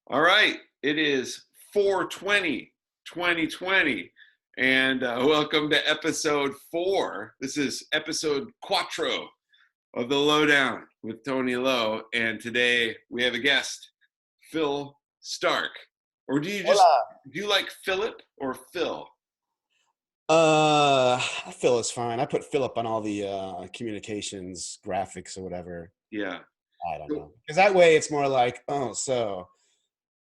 All right, it is 4/20, 2020, and welcome to episode 4. This is episode quattro of the Lowdown with Tony Lowe, and today we have a guest, Phil Stark. Or Hola. do you like Philip or Phil? Uh, Phil is fine. I put Philip on all the communications graphics or whatever. Yeah. I don't know. Because that way it's more like, oh, so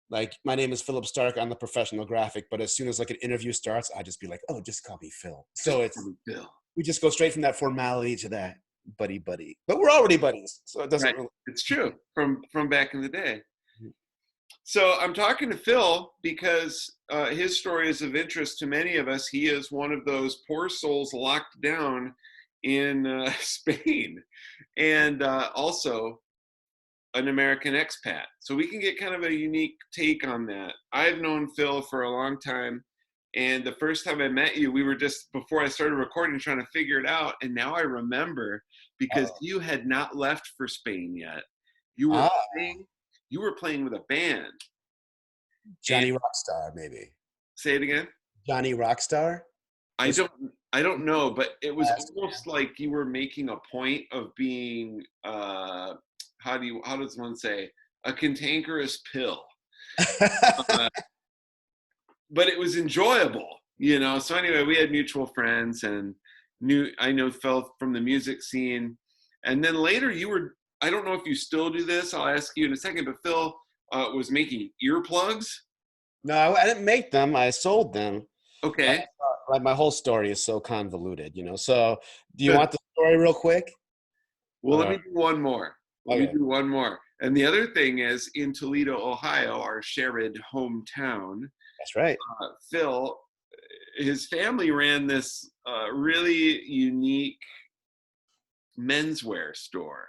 like my name is Philip Stark. I'm the professional graphic, but as soon as like an interview starts, I just be like, oh, just call me Phil. Just So call it's me Phil. we just go straight from that formality to that buddy buddy. But we're already buddies, so it doesn't Right. really. It's true from back in the day. So I'm talking to Phil because his story is of interest to many of us. He is one of those poor souls locked down in Spain, and also an American expat. So we can get kind of a unique take on that. I've known Phil for a long time, and the first time I met you, we were just before I started recording trying to figure it out, and now I remember because Uh-oh. you had not left for Spain yet. You were Ah, playing. You were playing with a band. And Johnny Rockstar, maybe. say it again. Johnny Rockstar I was don't. I don't know, but it was last almost like you were making a point of being. How does one say a cantankerous pill? band. Uh, but it was enjoyable, you know. So anyway, we had mutual friends, and I know Phil from the music scene, and then later you were. I don't know if you still do this. I'll ask you in a second. But Phil was making earplugs. No, I didn't make them. I sold them. But Okay, like my whole story is so convoluted. So, do you good. want the story real quick? Well, let Uh, me do one more. Let me okay, do one more. And the other thing is in Toledo, Ohio, our shared hometown, that's right. Phil, his family ran this really unique menswear store.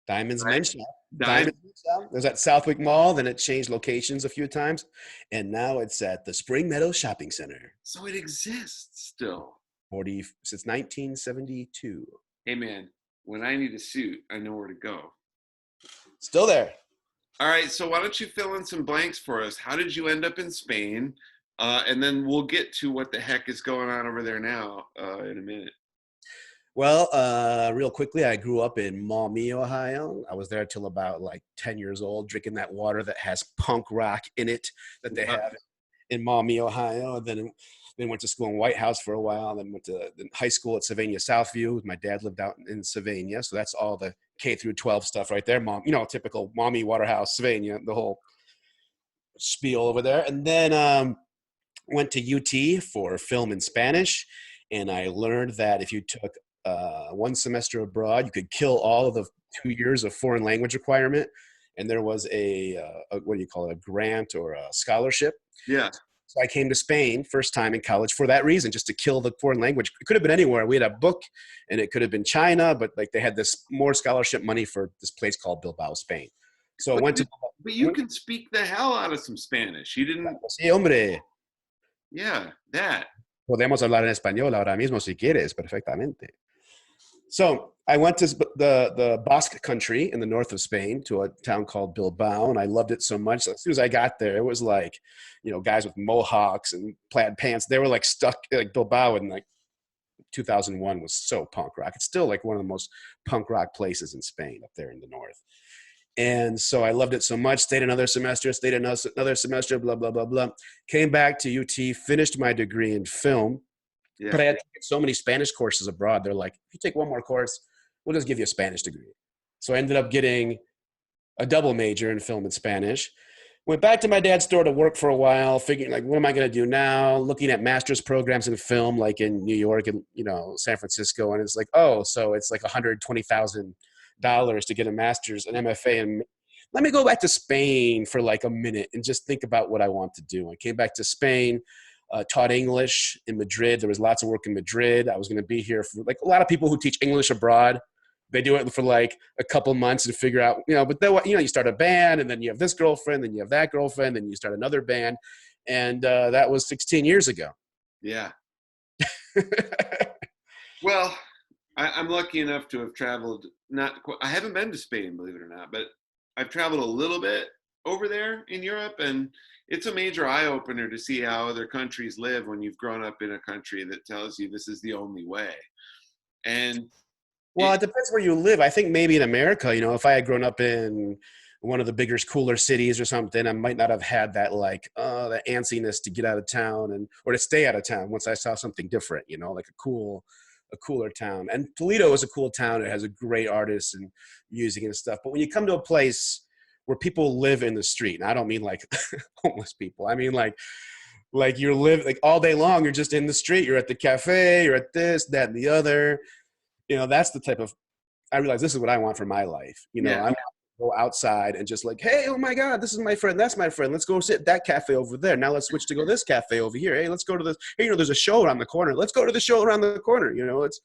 Diamonds Right? Men's Shop. Dime. Diamonds Men's Shop. It was at Southwick Mall. Then it changed locations a few times, and now it's at the Spring Meadow Shopping Center. So it exists still. 40 since 1972. Hey man, when I need a suit, I know where to go. Still there. All right, so why don't you fill in some blanks for us? How did you end up in Spain? And then we'll get to what the heck is going on over there now in a minute. Well, real quickly, I grew up in Maumee, Ohio. I was there till about like 10 years old, drinking that water that has punk rock in it that they Yeah. have in Maumee, Ohio. Then went to school in White House for a while. Then went to high school at Sylvania Southview. My dad lived out in Sylvania, so that's all the K through 12 stuff right there. Typical Maumee, Waterhouse, Sylvania, the whole spiel over there. And then went to UT for film in Spanish, and I learned that if you took one semester abroad, you could kill all of the 2 years of foreign language requirement. And there was a what do you call it, a grant or a scholarship. Yeah. So I came to Spain first time in college for that reason, just to kill the foreign language. It could have been anywhere. We had a book, and it could have been China, but like they had this more scholarship money for this place called Bilbao, Spain. So I But went to. you can speak the hell out of some Spanish. You didn't. Sí, hombre. Yeah, that. Podemos hablar en español ahora mismo si quieres, perfectamente. So I went to the Basque country in the north of Spain to a town called Bilbao, and I loved it so much. As soon as I got there, it was like, guys with mohawks and plaid pants. They were like stuck like Bilbao in like 2001 was so punk rock. It's still like one of the most punk rock places in Spain up there in the north. And so I loved it so much. Stayed another semester, stayed another semester, blah, blah, blah, blah. Came back to UT, finished my degree in film, but Yeah. I had taken so many Spanish courses abroad. They're like, if you take one more course, we'll just give you a Spanish degree. So I ended up getting a double major in film and Spanish. Went back to my dad's store to work for a while, figuring like, what am I going to do now? Looking at master's programs in film, like in New York and San Francisco, and it's like, oh, so it's like $120,000 to get a master's, an MFA, and let me go back to Spain for like a minute and just think about what I want to do. I came back to Spain, taught English in Madrid. There was lots of work in Madrid. I was going to be here for like a lot of people who teach English abroad. They do it for like a couple months and figure out, but then, you start a band, and then you have this girlfriend, then you have that girlfriend, then you start another band. And that was 16 years ago. Yeah. Well, I'm lucky enough to have traveled. Not, I haven't been to Spain, believe it or not, but I've traveled a little bit. over there in Europe, and it's a major eye opener to see how other countries live when you've grown up in a country that tells you this is the only way. And Well, it, it depends where you live. I think maybe in America, if I had grown up in one of the bigger, cooler cities or something, I might not have had that like that antsiness to get out of town and or to stay out of town once I saw something different, like a cooler town. And Toledo is a cool town. It has a great artists and music and stuff. But when you come to a place where people live in the street, and I don't mean like homeless people. I mean like you're live like all day long. You're just in the street. You're at the cafe. You're at this, that, and the other. That's the type of, I realize this is what I want for my life. I yeah, want to go outside and just like, hey, oh my God, this is my friend. That's my friend. Let's go sit at that cafe over there. Now let's switch to go this cafe over here. Hey, let's go to this. Hey, there's a show around the corner. Let's go to the show around the corner. It's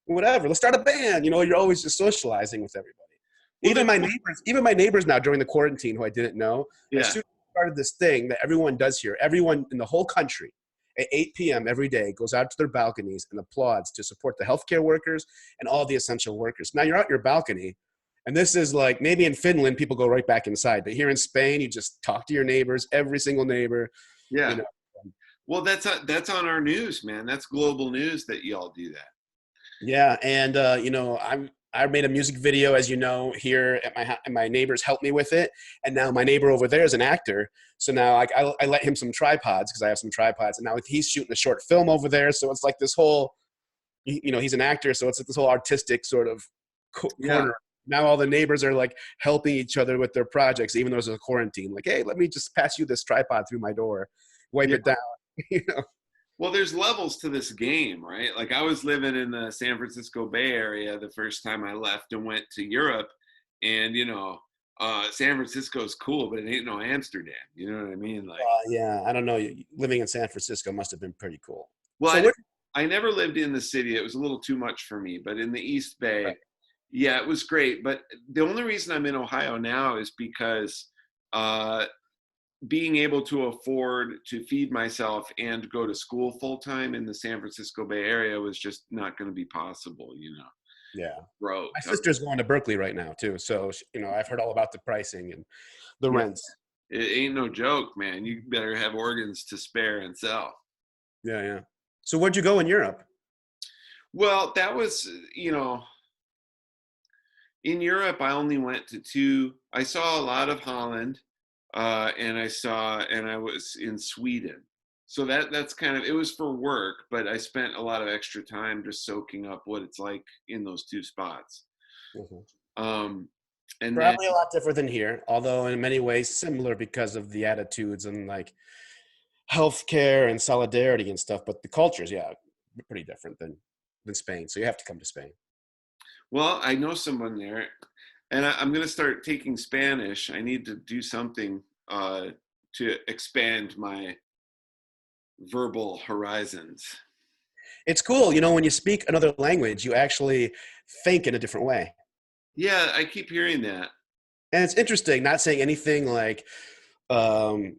whatever. Let's start a band. You're always just socializing with everybody. well, Even my neighbors now during the quarantine who I didn't know, as yeah, soon as I started this thing that everyone does here, everyone in the whole country at 8 p.m. every day goes out to their balconies and applauds to support the healthcare workers and all the essential workers. Now you're out your balcony, and this is like maybe in Finland people go right back inside, but here in Spain you just talk to your neighbors, every single neighbor. You yeah. know, Well, that's on our news, man. That's global news that y'all do that. Yeah, and I made a music video, as you know, here at my and my neighbors helped me with it, and now my neighbor over there is an actor, so now I let him some tripods because I have some tripods, and now he's shooting a short film over there, so it's like this whole, he's an actor, so it's like this whole artistic sort of Yeah, corner. Now all the neighbors are like helping each other with their projects, even though there's a quarantine. Like, hey, let me just pass you this tripod through my door, wipe yeah. it down, you know. Well, there's levels to this game, right? Like I was living in the San Francisco Bay Area the first time I left and went to Europe, and San Francisco's cool, but it ain't no Amsterdam. You know what I mean? Like, Yeah, I don't know. Living in San Francisco must have been pretty cool. well, So what? I never lived in the city. It was a little too much for me, but in the East Bay, Right. yeah, it was great. But the only reason I'm in Ohio now is because uh, being able to afford to feed myself and go to school full time in the San Francisco Bay Area was just not going to be possible, Yeah. broke. My sister's going to Berkeley right now too, so I've heard all about the pricing and the Yeah, rents. it ain't no joke, man. You better have organs to spare and sell. Yeah, yeah. So where'd you go in Europe? Well, that was, in Europe, I only went to two. I saw a lot of Holland, and I was in Sweden. So that's kind of, it was for work, but I spent a lot of extra time just soaking up what it's like in those two spots. Mhm. Um, and then, Probably a lot different than here, although in many ways similar because of the attitudes and like healthcare and solidarity and stuff. But the cultures, yeah, pretty different than Spain. So you have to come to Spain. well, I know someone there, and I'm going to start taking Spanish. I need to do something to expand my verbal horizons. It's cool, when you speak another language, you actually think in a different way. Yeah, I keep hearing that. And it's interesting, not saying anything like, um,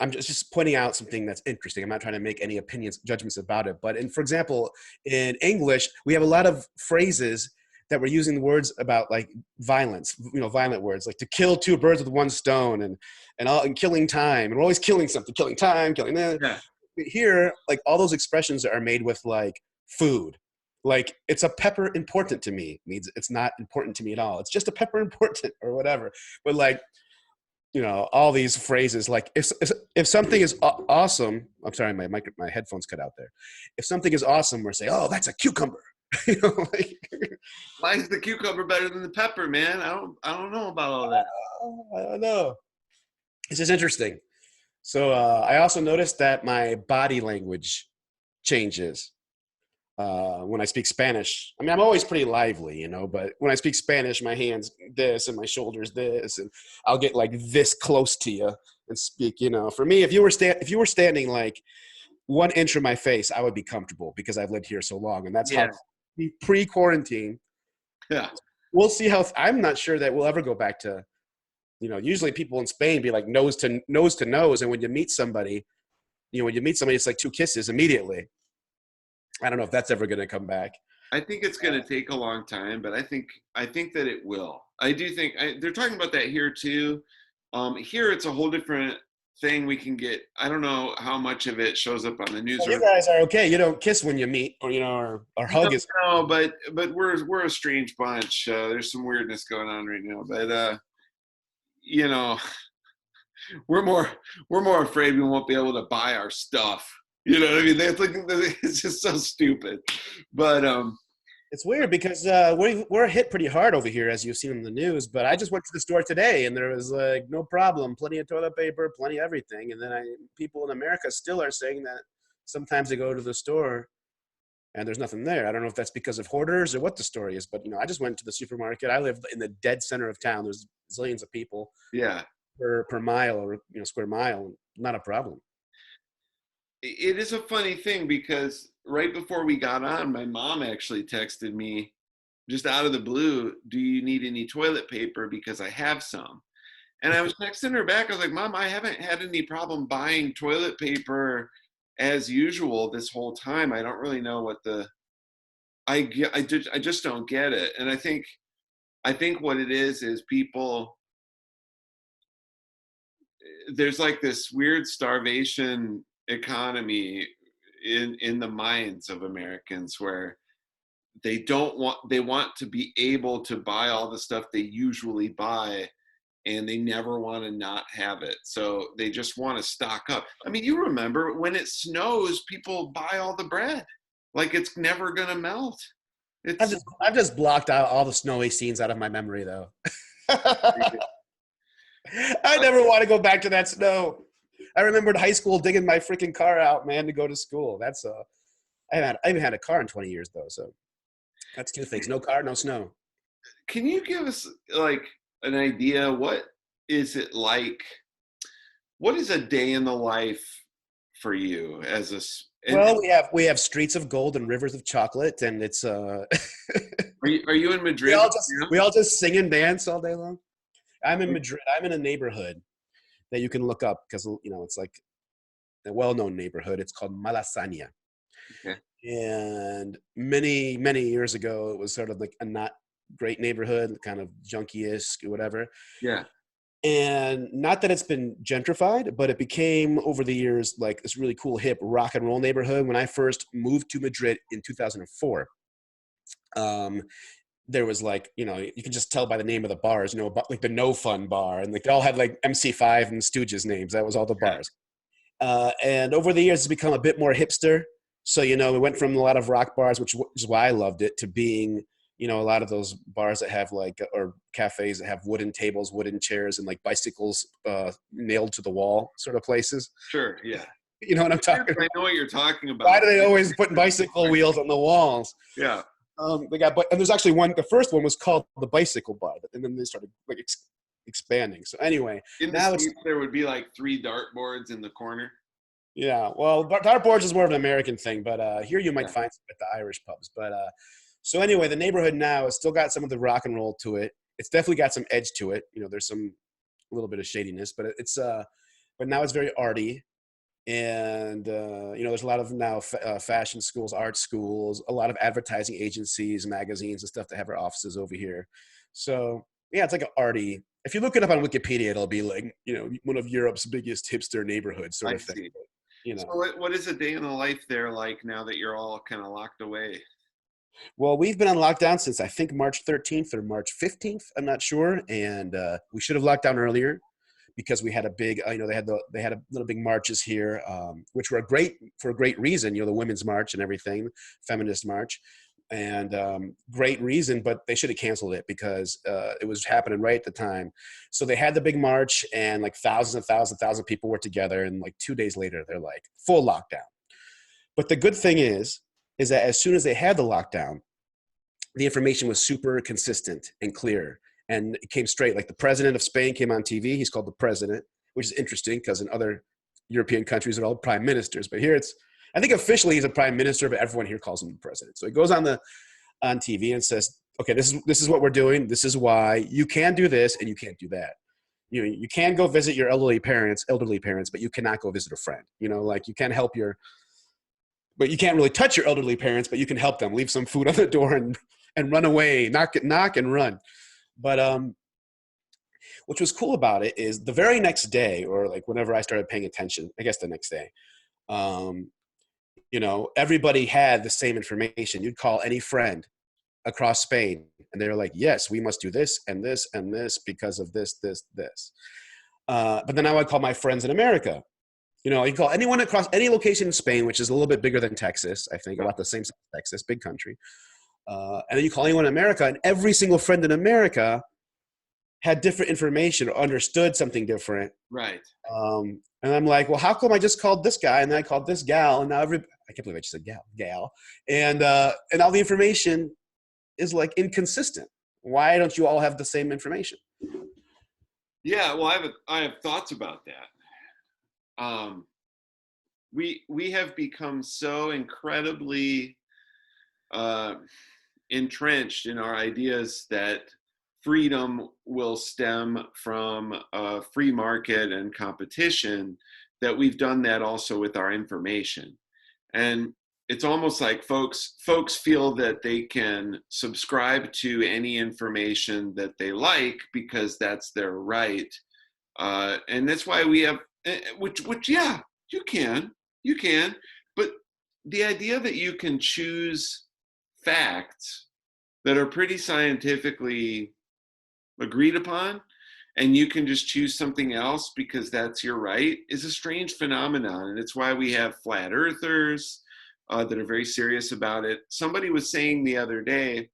I'm just pointing out something that's interesting. I'm not trying to make any opinions, judgments about it. But for example, in English, we have a lot of phrases that we're using words about like violence, violent words like to kill two birds with one stone and killing time. And we're always killing something, killing time, killing that. Yeah, Here, like all those expressions are made with like food. Like it's a pepper important to me means it's not important to me at all. It's just a pepper important or whatever. But like all these phrases like if something is awesome. I'm sorry, my headphones cut out there. If something is awesome, we're saying, oh, that's a cucumber. Like, why is the cucumber better than the pepper, man? I don't know about all that. I don't know. It's just interesting. So I also noticed that my body language changes when I speak Spanish. I mean, I'm always pretty lively, but when I speak Spanish, my hands this and my shoulders this, and I'll get like this close to you and speak. For me, if you were standing like 1 inch from my face, I would be comfortable because I've lived here so long, and that's how Yeah, pre-quarantine. yeah, We'll see how. I'm not sure that we'll ever go back to. Usually people in Spain be like nose to nose, and when you meet somebody, it's like two kisses immediately. I don't know if that's ever going to come back. I think it's going to take a long time, but I think that it will. I do think they're talking about that here too. Here it's a whole different thing. We can get, I don't know how much of it shows up on the news. Well, you guys are okay. You don't kiss when you meet, or or hug is. No, but we're a strange bunch. There's some weirdness going on right now, but you know, we're more afraid we won't be able to buy our stuff. You know what I mean? That's like, it's just so stupid. But It's weird because we're hit pretty hard over here, as you've seen in the news. But I just went to the store today, and there was like no problem, plenty of toilet paper, plenty of everything. And then people in America still are saying that sometimes they go to the store and there's nothing there. I don't know if that's because of hoarders or what the story is, but I just went to the supermarket. I live in the dead center of town. There's zillions of people. Yeah, per mile or square mile, not a problem. it is a funny thing because right before we got on, my mom actually texted me just out of the blue, "Do you need any toilet paper? Because I have some." And I was texting her back. I was like, "Mom, I haven't had any problem buying toilet paper as usual this whole time. I don't really know what I just don't get it." And I think what it is people, there's like this weird starvation economy in the minds of Americans where they want to be able to buy all the stuff they usually buy, and they never want to not have it. So they just want to stock up. I mean, you remember when it snows, people buy all the bread. Like it's never going to melt. I've just blocked out all the snowy scenes out of my memory, though. I never want to go back to that snow. I remembered high school digging my freaking car out, man, to go to school. That's I haven't had a car in 20 years, though. So that's two things: no car, no snow. Can you give us like an idea? What is it like? What is a day in the life for you as well, we have streets of gold and rivers of chocolate, and it's are you in Madrid? We all just sing and dance all day long. I'm in Madrid. I'm in a neighborhood that you can look up because it's like a well-known neighborhood. It's called Malasaña. Okay. And many years ago, it was sort of like a not great neighborhood, kind of junkie-esque or whatever. Yeah. And not that it's been gentrified, but it became over the years like this really cool hip rock and roll neighborhood. When I first moved to Madrid in 2004, there was like, you can just tell by the name of the bars, like the No Fun bar, and like they all had like MC5 and Stooges names. That was all the bars. And over the years, it's become a bit more hipster. So, we went from a lot of rock bars, which is why I loved it, to being, a lot of those bars that have like, or cafes that have wooden tables, wooden chairs, and like bicycles nailed to the wall sort of places. Sure, yeah. You know what I'm talking about? I know what you're talking about. Why do they always put bicycle wheels on the walls? Yeah. And there's actually the first one was called the Bicycle Bar, and then they started like expanding. So anyway, now there would be like 3 dartboards in the corner. Yeah, well, dartboards is more of an American thing, but here you might find some at the Irish pubs. But so anyway, the neighborhood now has still got some of the rock and roll to it. It's definitely got some edge to it. There's some a little bit of shadiness, but but now it's very arty. And, there's a lot of now fashion schools, art schools, a lot of advertising agencies, magazines and stuff that have their offices over here. So, yeah, it's like an arty. If you look it up on Wikipedia, it'll be like, one of Europe's biggest hipster neighborhoods sort of thing. So what is a day in the life there like now that you're all kind of locked away? Well, we've been on lockdown since I think March 13th or March 15th. I'm not sure. And we should have locked down earlier, because we had a big, they had a little big marches here, which were for a great reason, the Women's March and everything, feminist march, and great reason, but they should have canceled it because it was happening right at the time. So they had the big march, and like thousands of people were together, and like 2 days later, they're like full lockdown. But the good thing is that as soon as they had the lockdown, the information was super consistent and clear. And it came straight. Like the president of Spain came on TV. He's called the president, which is interesting because in other European countries, they're all prime ministers. But here I think officially he's a prime minister, but everyone here calls him the president. So he goes on TV and says, okay, this is what we're doing. This is why you can do this and you can't do that. You can go visit your elderly parents, but you cannot go visit a friend. Like you can help but you can't really touch your elderly parents, but you can help them. Leave some food on the door and run away, knock and run. But which was cool about it is the very next day, or like whenever I started paying attention, I guess the next day, um, everybody had the same information. You'd call any friend across Spain, and they were like, yes, we must do this and this and this because of this, this, this. But then I would call my friends in America. You call anyone across any location in Spain, which is a little bit bigger than Texas, I think, about the same size as Texas, big country. And then you call anyone in America, and every single friend in America had different information or understood something different. Right. And I'm like, well, how come I just called this guy and then I called this gal, and now I can't believe I just said gal, and all the information is like inconsistent. Why don't you all have the same information? Yeah, well, I have thoughts about that. We have become so incredibly entrenched in our ideas that freedom will stem from a free market and competition, that we've done that also with our information. And it's almost like folks feel that they can subscribe to any information that they like because that's their right. And that's why we have, which yeah, you can, but the idea that you can choose facts that are pretty scientifically agreed upon, and you can just choose something else because that's your right, is a strange phenomenon. And it's why we have flat earthers that are very serious about it. Somebody was saying the other day,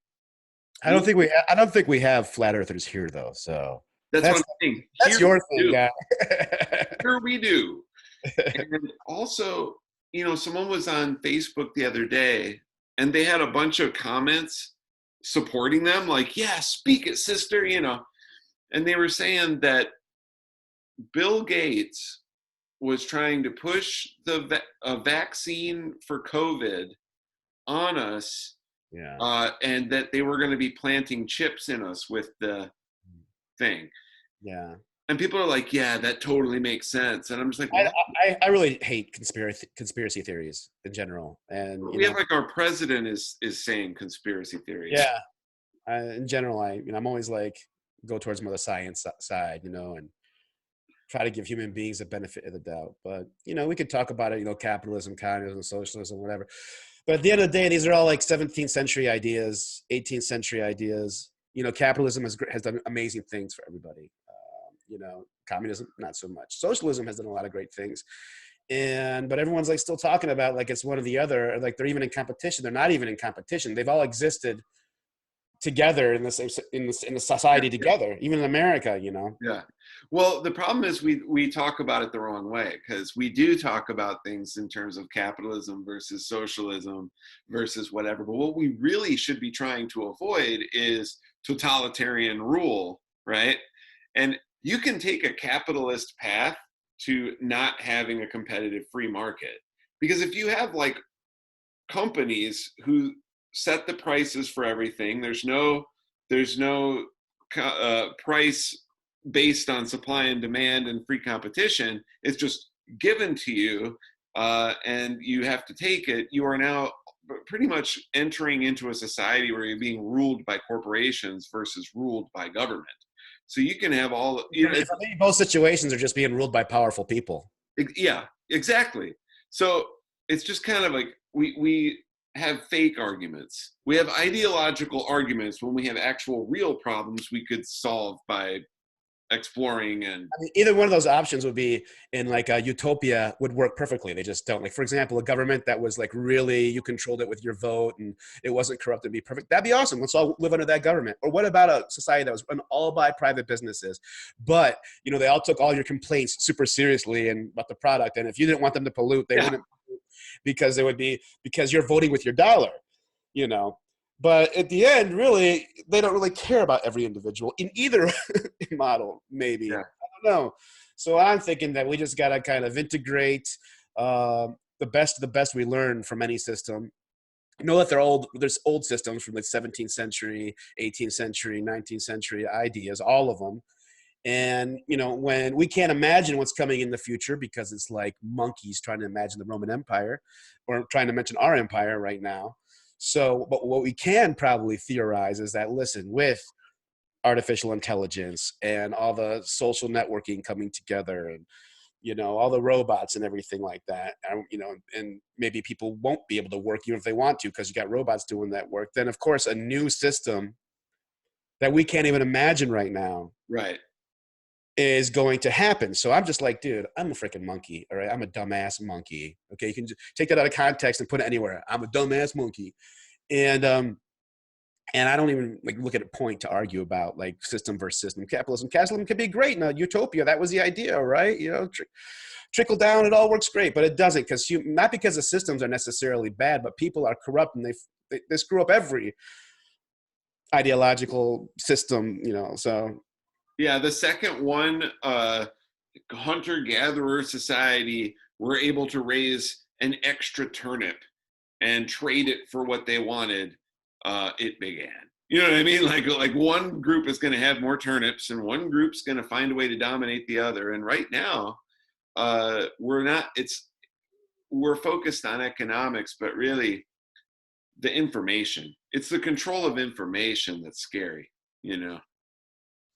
I don't think we have flat earthers here though. So that's what I'm saying. That's your thing, guy. Here we do. And also, someone was on Facebook the other day, and they had a bunch of comments supporting them, like, yeah, speak it, sister, And they were saying that Bill Gates was trying to push a vaccine for COVID on us, and that they were going to be planting chips in us with the thing. Yeah. And people are like, yeah, that totally makes sense. And I'm just like, I really hate conspiracy theories in general. And we have like our president is saying conspiracy theories. Yeah. In general, I'm always like, go towards more the science side, and try to give human beings a benefit of the doubt. But, we could talk about it, capitalism, communism, socialism, whatever. But at the end of the day, these are all like 17th century ideas, 18th century ideas. Capitalism has done amazing things for everybody. Communism, not so much. Socialism has done a lot of great things. But everyone's like still talking about like it's one or the other, like they're even in competition. They're not even in competition. They've all existed together in the same in the society together, even in America. Yeah. Well, the problem is we talk about it the wrong way, because we do talk about things in terms of capitalism versus socialism versus whatever. But what we really should be trying to avoid is totalitarian rule, right? And you can take a capitalist path to not having a competitive free market, because if you have like companies who set the prices for everything, there's no price based on supply and demand and free competition. It's just given to you, and you have to take it. You are now pretty much entering into a society where you're being ruled by corporations versus ruled by government. So you can have all, for me, both situations are just being ruled by powerful people. Yeah, exactly. So it's just kind of like we have fake arguments. We have ideological arguments when we have actual real problems we could solve by exploring. And either one of those options would be in like a utopia would work perfectly. They just don't. Like, for example, a government that was like really, you controlled it with your vote and it wasn't corrupt, it'd be perfect. That'd be awesome. Let's all live under that government. Or what about a society that was run all by private businesses, but they all took all your complaints super seriously and about the product, and if you didn't want them to pollute, they wouldn't pollute, because you're voting with your dollar. But at the end, really, they don't really care about every individual in either model, maybe. Yeah. I don't know. So I'm thinking that we just got to kind of integrate the best of the best we learn from any system. That there's old systems from the 17th century, 18th century, 19th century ideas, all of them. And, when we can't imagine what's coming in the future, because it's like monkeys trying to imagine the Roman Empire or trying to mention our empire right now. So, but what we can probably theorize is that, listen, with artificial intelligence and all the social networking coming together, and all the robots and everything like that, and maybe people won't be able to work even if they want to because you got robots doing that work, then of course a new system that we can't even imagine right now Right. is going to happen. So I'm just like, dude, I'm a freaking monkey. All right. I'm a dumbass monkey. Okay. You can just take that out of context and put it anywhere. I'm a dumbass monkey. And I don't even like look at a point to argue about like system versus system. Capitalism can be great in a utopia. That was the idea, right? Trickle down, it all works great, but it doesn't, because not because the systems are necessarily bad, but people are corrupt and they screw up every ideological system, so. Yeah, the second one, hunter-gatherer society, were able to raise an extra turnip and trade it for what they wanted. It began. You know what I mean? Like one group is going to have more turnips, and one group's going to find a way to dominate the other. And right now, we're not. We're focused on economics, but really, the information. It's the control of information that's scary.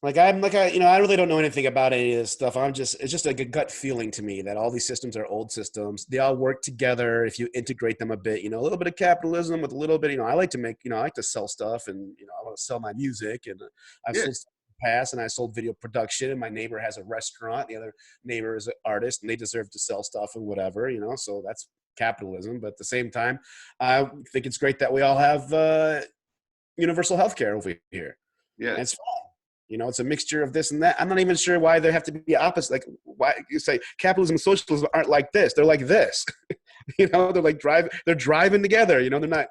I really don't know anything about any of this stuff. It's just like a gut feeling to me that all these systems are old systems. They all work together if you integrate them a bit, a little bit of capitalism with a little bit, I like to make, I like to sell stuff, and, I want to sell my music, and I've Yeah. sold stuff in the past, and I sold video production, and my neighbor has a restaurant. The other neighbor is an artist, and they deserve to sell stuff and whatever, so that's capitalism. But at the same time, I think it's great that we all have universal healthcare over here. Yeah. And it's fine. It's a mixture of this and that. I'm not even sure why they have to be opposite. Like, why you say capitalism and socialism aren't like this? They're like this. They're like they're driving together. They're not.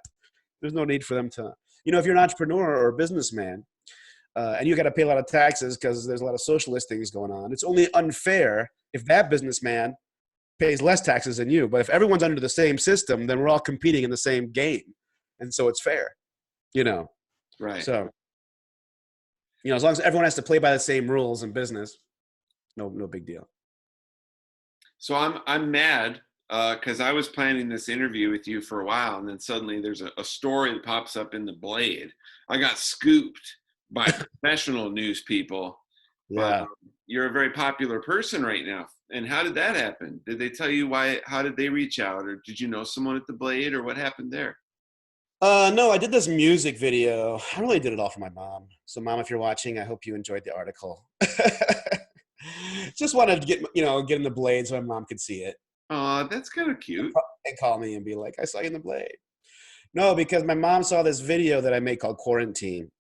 There's no need for them to. If you're an entrepreneur or a businessman, and you got to pay a lot of taxes because there's a lot of socialist things going on, it's only unfair if that businessman pays less taxes than you. But if everyone's under the same system, then we're all competing in the same game, and so it's fair. Right. So. As long as everyone has to play by the same rules in business, no big deal. So I'm mad because I was planning this interview with you for a while, and then suddenly there's a story that pops up in the Blade. I got scooped by professional news people. Yeah. You're a very popular person right now. And how did that happen? Did they tell you why? How did they reach out? Or did you know someone at the Blade, or what happened there? No, I did this music video. I really did it all for my mom. So Mom, if you're watching, I hope you enjoyed the article. Just wanted to get in the Blade so my mom could see it. Oh, that's kind of cute. And call me and be like, I saw you in the Blade. No, because my mom saw this video that I made called Quarantine,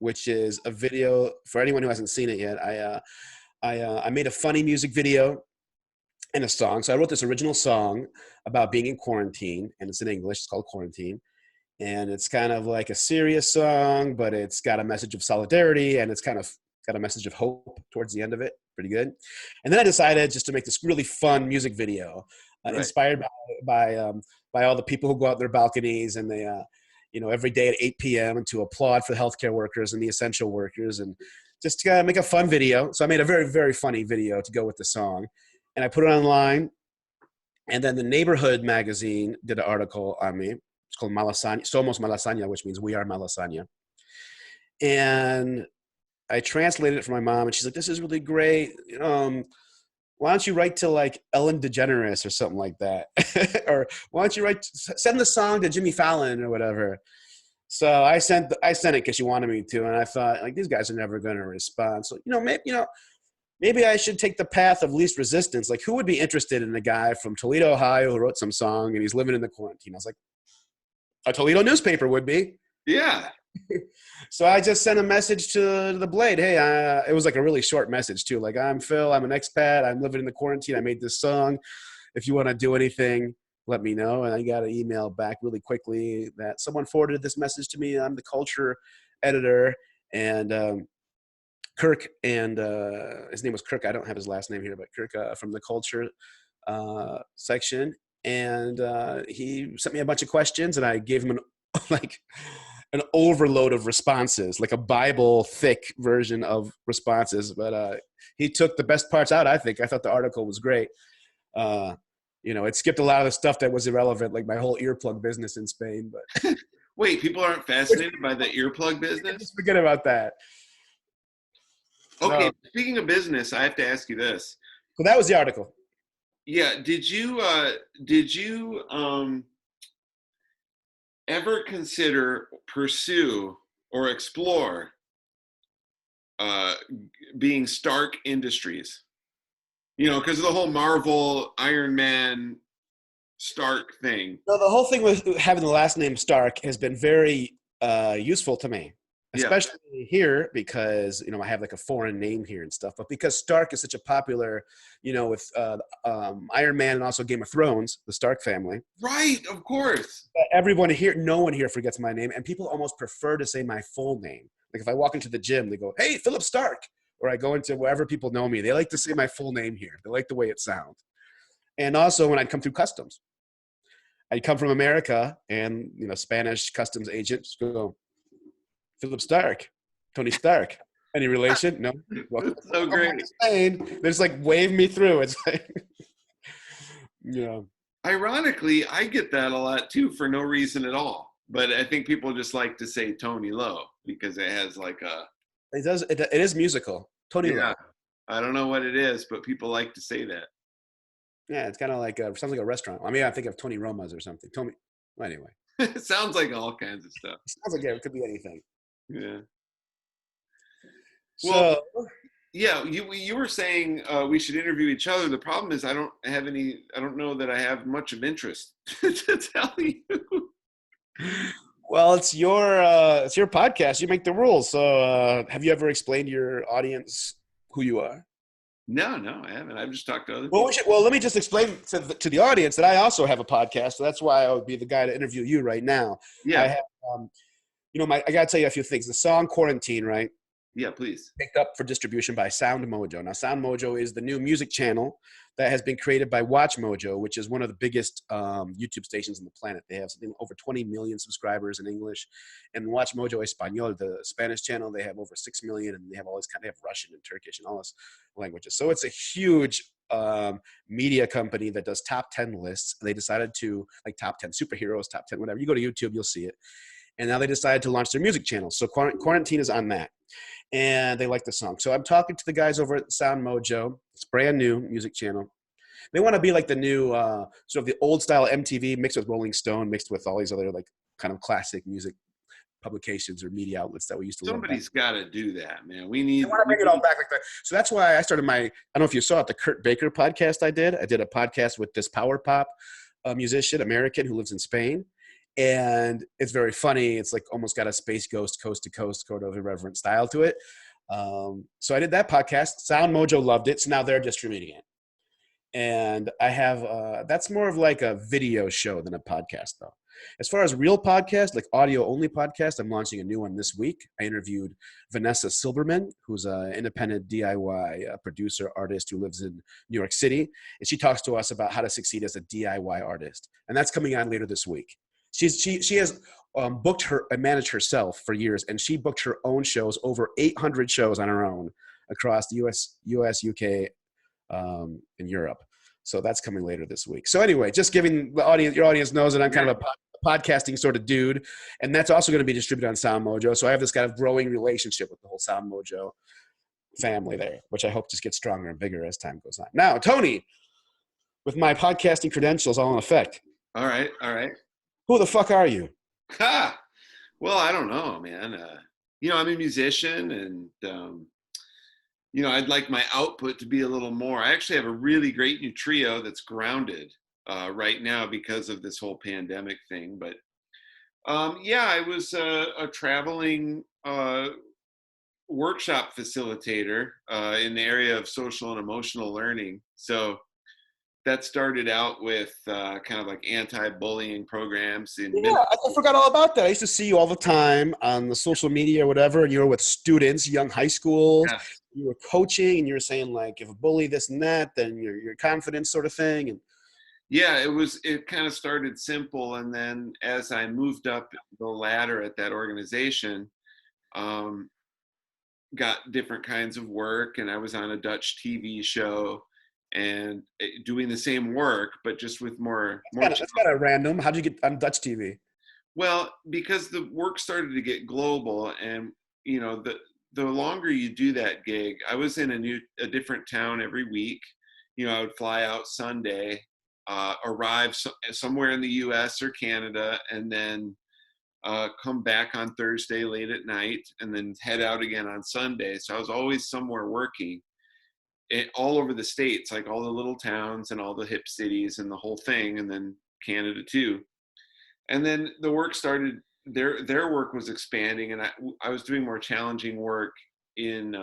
which is a video for anyone who hasn't seen it yet. I made a funny music video and a song. So I wrote this original song about being in quarantine, and it's in English. It's called Quarantine. And it's kind of like a serious song, but it's got a message of solidarity, and it's kind of got a message of hope towards the end of it. Pretty good. And then I decided just to make this really fun music video, Right. inspired by all the people who go out their balconies and they, every day at 8 p.m. and to applaud for the healthcare workers and the essential workers, and just to make a fun video. So I made a very, very funny video to go with the song, and I put it online. And then the Neighborhood magazine did an article on me. It's called Malasanya, Somos Malasanya, which means we are Malasanya. And I translated it for my mom, and she's like, this is really great. Why don't you write to like Ellen DeGeneres or something like that? Or why don't you send the song to Jimmy Fallon or whatever. So I sent it because she wanted me to. And I thought, like, these guys are never going to respond. So, maybe I should take the path of least resistance. Like, who would be interested in a guy from Toledo, Ohio, who wrote some song and he's living in the quarantine? I was like, a Toledo newspaper would be. Yeah. So I just sent a message to the Blade. Hey, it was like a really short message too. Like, I'm Phil, I'm an expat, I'm living in the quarantine, I made this song. If you want to do anything, let me know. And I got an email back really quickly that someone forwarded this message to me. I'm the culture editor, and Kirk, and his name was Kirk. I don't have his last name here, but Kirk from the culture section. And he sent me a bunch of questions, and I gave him an overload of responses, like a Bible thick version of responses. But he took the best parts out, I think. I thought the article was great. It skipped a lot of the stuff that was irrelevant, like my whole earplug business in Spain. But Wait, people aren't fascinated by the earplug business? Just forget about that. Okay, No. speaking of business, I have to ask you this. So that was the article. Yeah, did you ever consider, pursue, or explore uh, being Stark Industries? You know, because of the whole Marvel Iron Man Stark thing. No, the whole thing with having the last name Stark has been very useful to me, Yeah. especially here because I have like a foreign name here and stuff. But because Stark is such a popular, with Iron Man and also Game of Thrones, the Stark family. Right, of course. Everyone here, no one here forgets my name, and people almost prefer to say my full name. Like if I walk into the gym, they go, "Hey, Phillip Stark," or I go into wherever people know me, they like to say my full name here. They like the way it sounds. And also when I come through customs. I come from America, and Spanish customs agents go, Philip Stark, Tony Stark. Any relation? No. Welcome, It's so welcome great. to Spain. They just like wave me through. It's like, yeah. Ironically, I get that a lot too for no reason at all. But I think people just like to say Tony Lowe because it has like a, It does. It is musical. Tony yeah, Lowe. I don't know what it is, but people like to say that. Yeah, it's kind of like sounds like a restaurant. I mean, I think of Tony Roma's or something. Tony. Well, anyway, It sounds like all kinds of stuff. it sounds like it could be anything. Yeah. Well, So yeah, you were saying we should interview each other. The problem is I don't have any. I don't know that I have much of interest to tell you. well, it's your podcast. You make the rules. So have you ever explained to your audience who you are? No, no, I haven't. I've just talked to other Well, people. let me just explain to the audience that I also have a podcast. So that's why I would be the guy to interview you right now. I Yeah, have, I got to tell you a few things. The song Quarantine, right? yeah, please. Picked up for distribution by Sound Mojo. Now, Sound Mojo is the new music channel that has been created by Watch Mojo, which is one of the biggest YouTube stations on the planet. They have something over 20 million subscribers in English, and Watch Mojo Español, the Spanish channel, they have over 6 million, and they have all this kind of Russian and Turkish and all those languages. So it's a huge media company that does top 10 lists. They decided to like top 10 superheroes, top 10 whatever. You go to YouTube, you'll see it. And now they decided to launch their music channel. So Quarantine is on that. And they like the song. So I'm talking to the guys over at Sound Mojo. It's brand new music channel. They want to be like the new, sort of the old style MTV mixed with Rolling Stone, mixed with all these other like kind of classic music publications or media outlets that we used to love. Somebody's got to do that, man. We They need. want to bring it all back like that. So that's why I started I don't know if you saw it, the Kurt Baker podcast I did. I did a podcast with this power pop musician, American, who lives in Spain. And it's very funny. It's like almost got a Space Ghost, coast to coast, sort of irreverent style to it. So I did that podcast. Sound Mojo loved it. So now they're distributing it. And I have, that's more of like a video show than a podcast though. As far as real podcast, like audio only podcast, I'm launching a new one this week. I interviewed Vanessa Silberman, who's an independent DIY producer, artist who lives in New York City. And she talks to us about how to succeed as a DIY artist. And that's coming on later this week. She has booked her and managed herself for years, and she booked her own shows, over 800 shows on her own across the US, UK, and Europe. So that's coming later this week. So anyway, just giving your audience knows that I'm kind of a podcasting sort of dude, and that's also going to be distributed on Sound Mojo. So I have this kind of growing relationship with the whole Sound Mojo family there, which I hope just gets stronger and bigger as time goes on. Now, Tony, with my podcasting credentials all in effect. All right, all right. Who the fuck are you? Ha! Well, I don't know, man. I'm a musician, and I'd like my output to be a little more. I actually have a really great new trio that's grounded right now because of this whole pandemic thing. But I was a traveling workshop facilitator in the area of social and emotional learning. So that started out with kind of like anti-bullying programs in I forgot all about that. I used to see you all the time on the social media or whatever, and you were with students, young high schools. yeah. You were coaching, and you were saying like, if a bully this and that, then your confidence sort of thing. And Yeah, it kind of started simple, and then as I moved up the ladder at that organization, got different kinds of work, and I was on a Dutch TV show and doing the same work, but just with more. that's kind of random. How'd you get on Dutch TV? Well, because the work started to get global, and the the longer you do that gig, I was in a different town every week. I would fly out Sunday, arrive somewhere in the U.S. or Canada, and then come back on Thursday late at night, and then head out again on Sunday. So I was always somewhere working all over the States, like all the little towns and all the hip cities and the whole thing, and then Canada too. And then the work started, their work was expanding, and I was doing more challenging work in,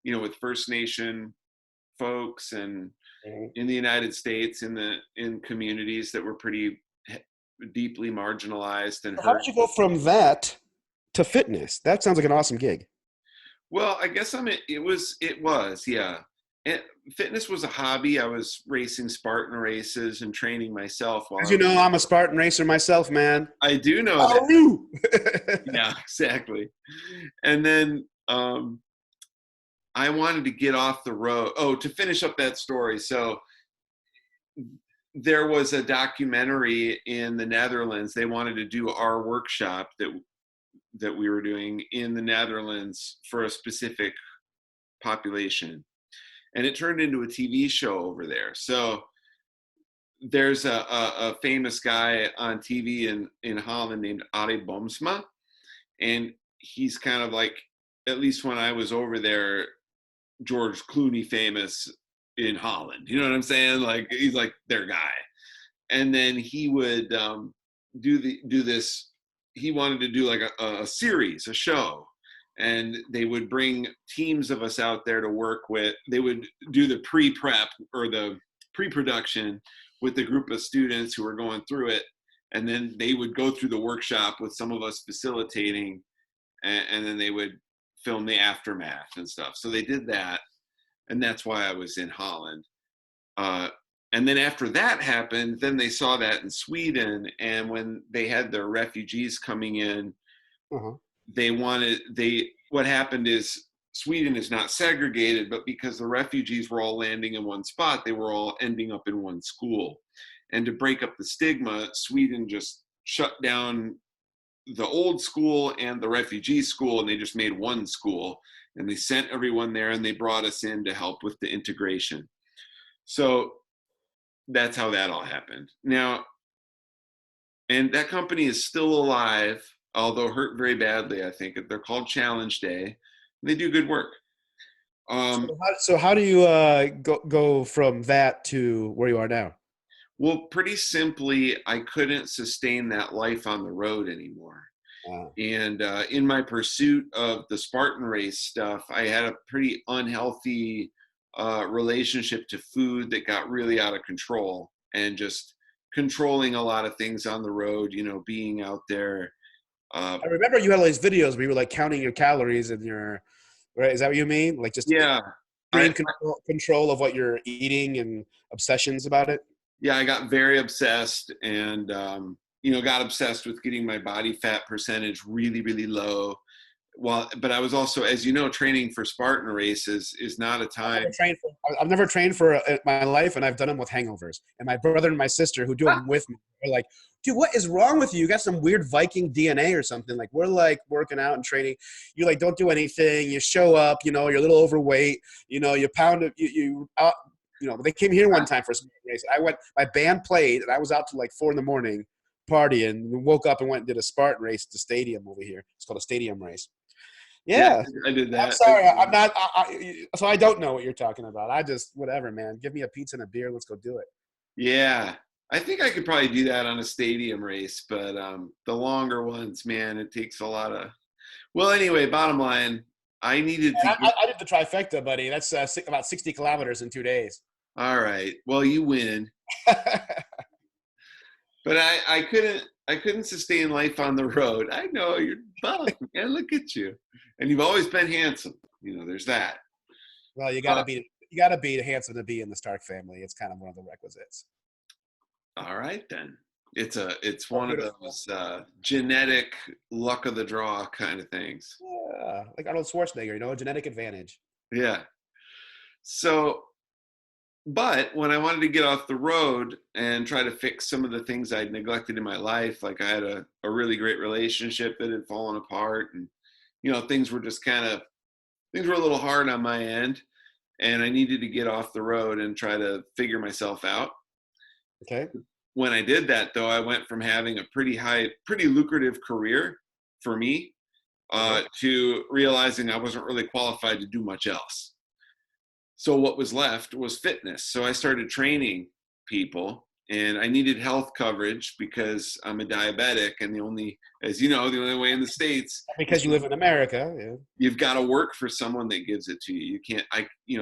with First Nation folks and in the United States, in communities that were pretty deeply marginalized and How hurt. did you go from that to fitness? That sounds like an awesome gig. Well, I guess it was, yeah. And fitness was a hobby. I was racing Spartan races and training myself while As you know, I'm a Spartan racer myself, man. I do know How that. are you? Yeah, exactly. And then I wanted to get off the road. Oh, to finish up that story. So there was a documentary in the Netherlands. They wanted to do our workshop that we were doing in the Netherlands for a specific population. And it turned into a TV show over there. So there's a famous guy on TV in Holland named Arie Boomsma. And he's kind of like, at least when I was over there, George Clooney famous in Holland. You know what I'm saying? Like, he's like their guy. And then he would do this. He wanted to do like a series, a show. And they would bring teams of us out there to work with. They would do the pre-prep or the pre-production with the group of students who were going through it. And then they would go through the workshop with some of us facilitating, and then they would film the aftermath and stuff. So they did that. And that's why I was in Holland. And then after that happened, then they saw that in Sweden. And when they had their refugees coming in, what happened is Sweden is not segregated, but because the refugees were all landing in one spot, they were all ending up in one school. And to break up the stigma, Sweden just shut down the old school and the refugee school, and they just made one school, and they sent everyone there, and they brought us in to help with the integration. So that's how that all happened. Now, and that company is still alive, although hurt very badly, I think. They're called Challenge Day. They do good work. So how do you go from that to where you are now? Well, pretty simply, I couldn't sustain that life on the road anymore. Wow. And in my pursuit of the Spartan race stuff, I had a pretty unhealthy relationship to food that got really out of control, and just controlling a lot of things on the road, being out there. I remember you had all these videos where you were like counting your calories and right? Is that what you mean? Like just control of what you're eating and obsessions about it? Yeah, I got very obsessed, and got obsessed with getting my body fat percentage really, really low. But I was also, as you know, training for Spartan races is not a time. I've never trained for my life, and I've done them with hangovers. And my brother and my sister, who do them with me, are like, dude, what is wrong with you? You got some weird Viking DNA or something. Like, we're like working out and training. You like don't do anything. You show up, you're a little overweight. You pound it. They came here one time for a race. My band played, and I was out till like 4 a.m. partying, and woke up and went and did a Spartan race at the stadium over here. It's called a stadium race. Yeah, I did that. I'm sorry, I'm not. So I don't know what you're talking about. I just whatever, man. Give me a pizza and a beer. Let's go do it. Yeah, I think I could probably do that on a stadium race, but the longer ones, man, it takes a lot of. Well, anyway, bottom line, I needed to. I did the trifecta, buddy. That's about 60 kilometers in 2 days. All right. Well, you win. But I couldn't sustain life on the road. I know you're buff, man. Look at you, and you've always been handsome. There's that. Well, you gotta be handsome to be in the Stark family. It's kind of one of the requisites. All right, then. It's one of those genetic luck of the draw kind of things. Yeah, like Arnold Schwarzenegger, genetic advantage. Yeah. So. But when I wanted to get off the road and try to fix some of the things I'd neglected in my life, like I had a really great relationship that had fallen apart, and, things were just kind of things were a little hard on my end, and I needed to get off the road and try to figure myself out. Okay. When I did that, though, I went from having a pretty lucrative career for me, Okay. to realizing I wasn't really qualified to do much else. So what was left was fitness. So I started training people, and I needed health coverage because I'm a diabetic, and as you know, the only way in the States Because is you live in America. Yeah. you've got to work for someone that gives it to you. You can't,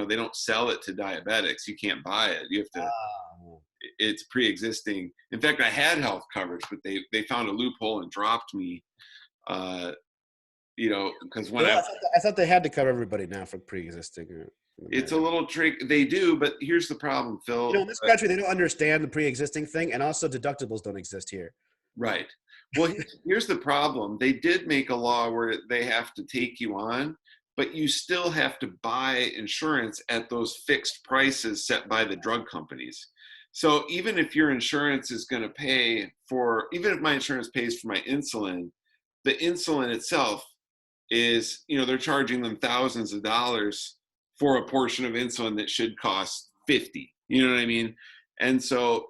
they don't sell it to diabetics. You can't buy it. You have to, Ah. it's pre-existing. In fact, I had health coverage, but they found a loophole and dropped me, uh, because when Really? I thought they had to cover everybody now for pre-existing in it's a America. little trick. They do, but here's the problem, Phil. In this country, they don't understand the pre-existing thing, and also deductibles don't exist here. Right. Well, here's the problem. They did make a law where they have to take you on, but you still have to buy insurance at those fixed prices set by the drug companies. So even if your insurance is going to even if my insurance pays for my insulin, the insulin itself is, they're charging them thousands of dollars for a portion of insulin that should cost 50. You know what I mean? And so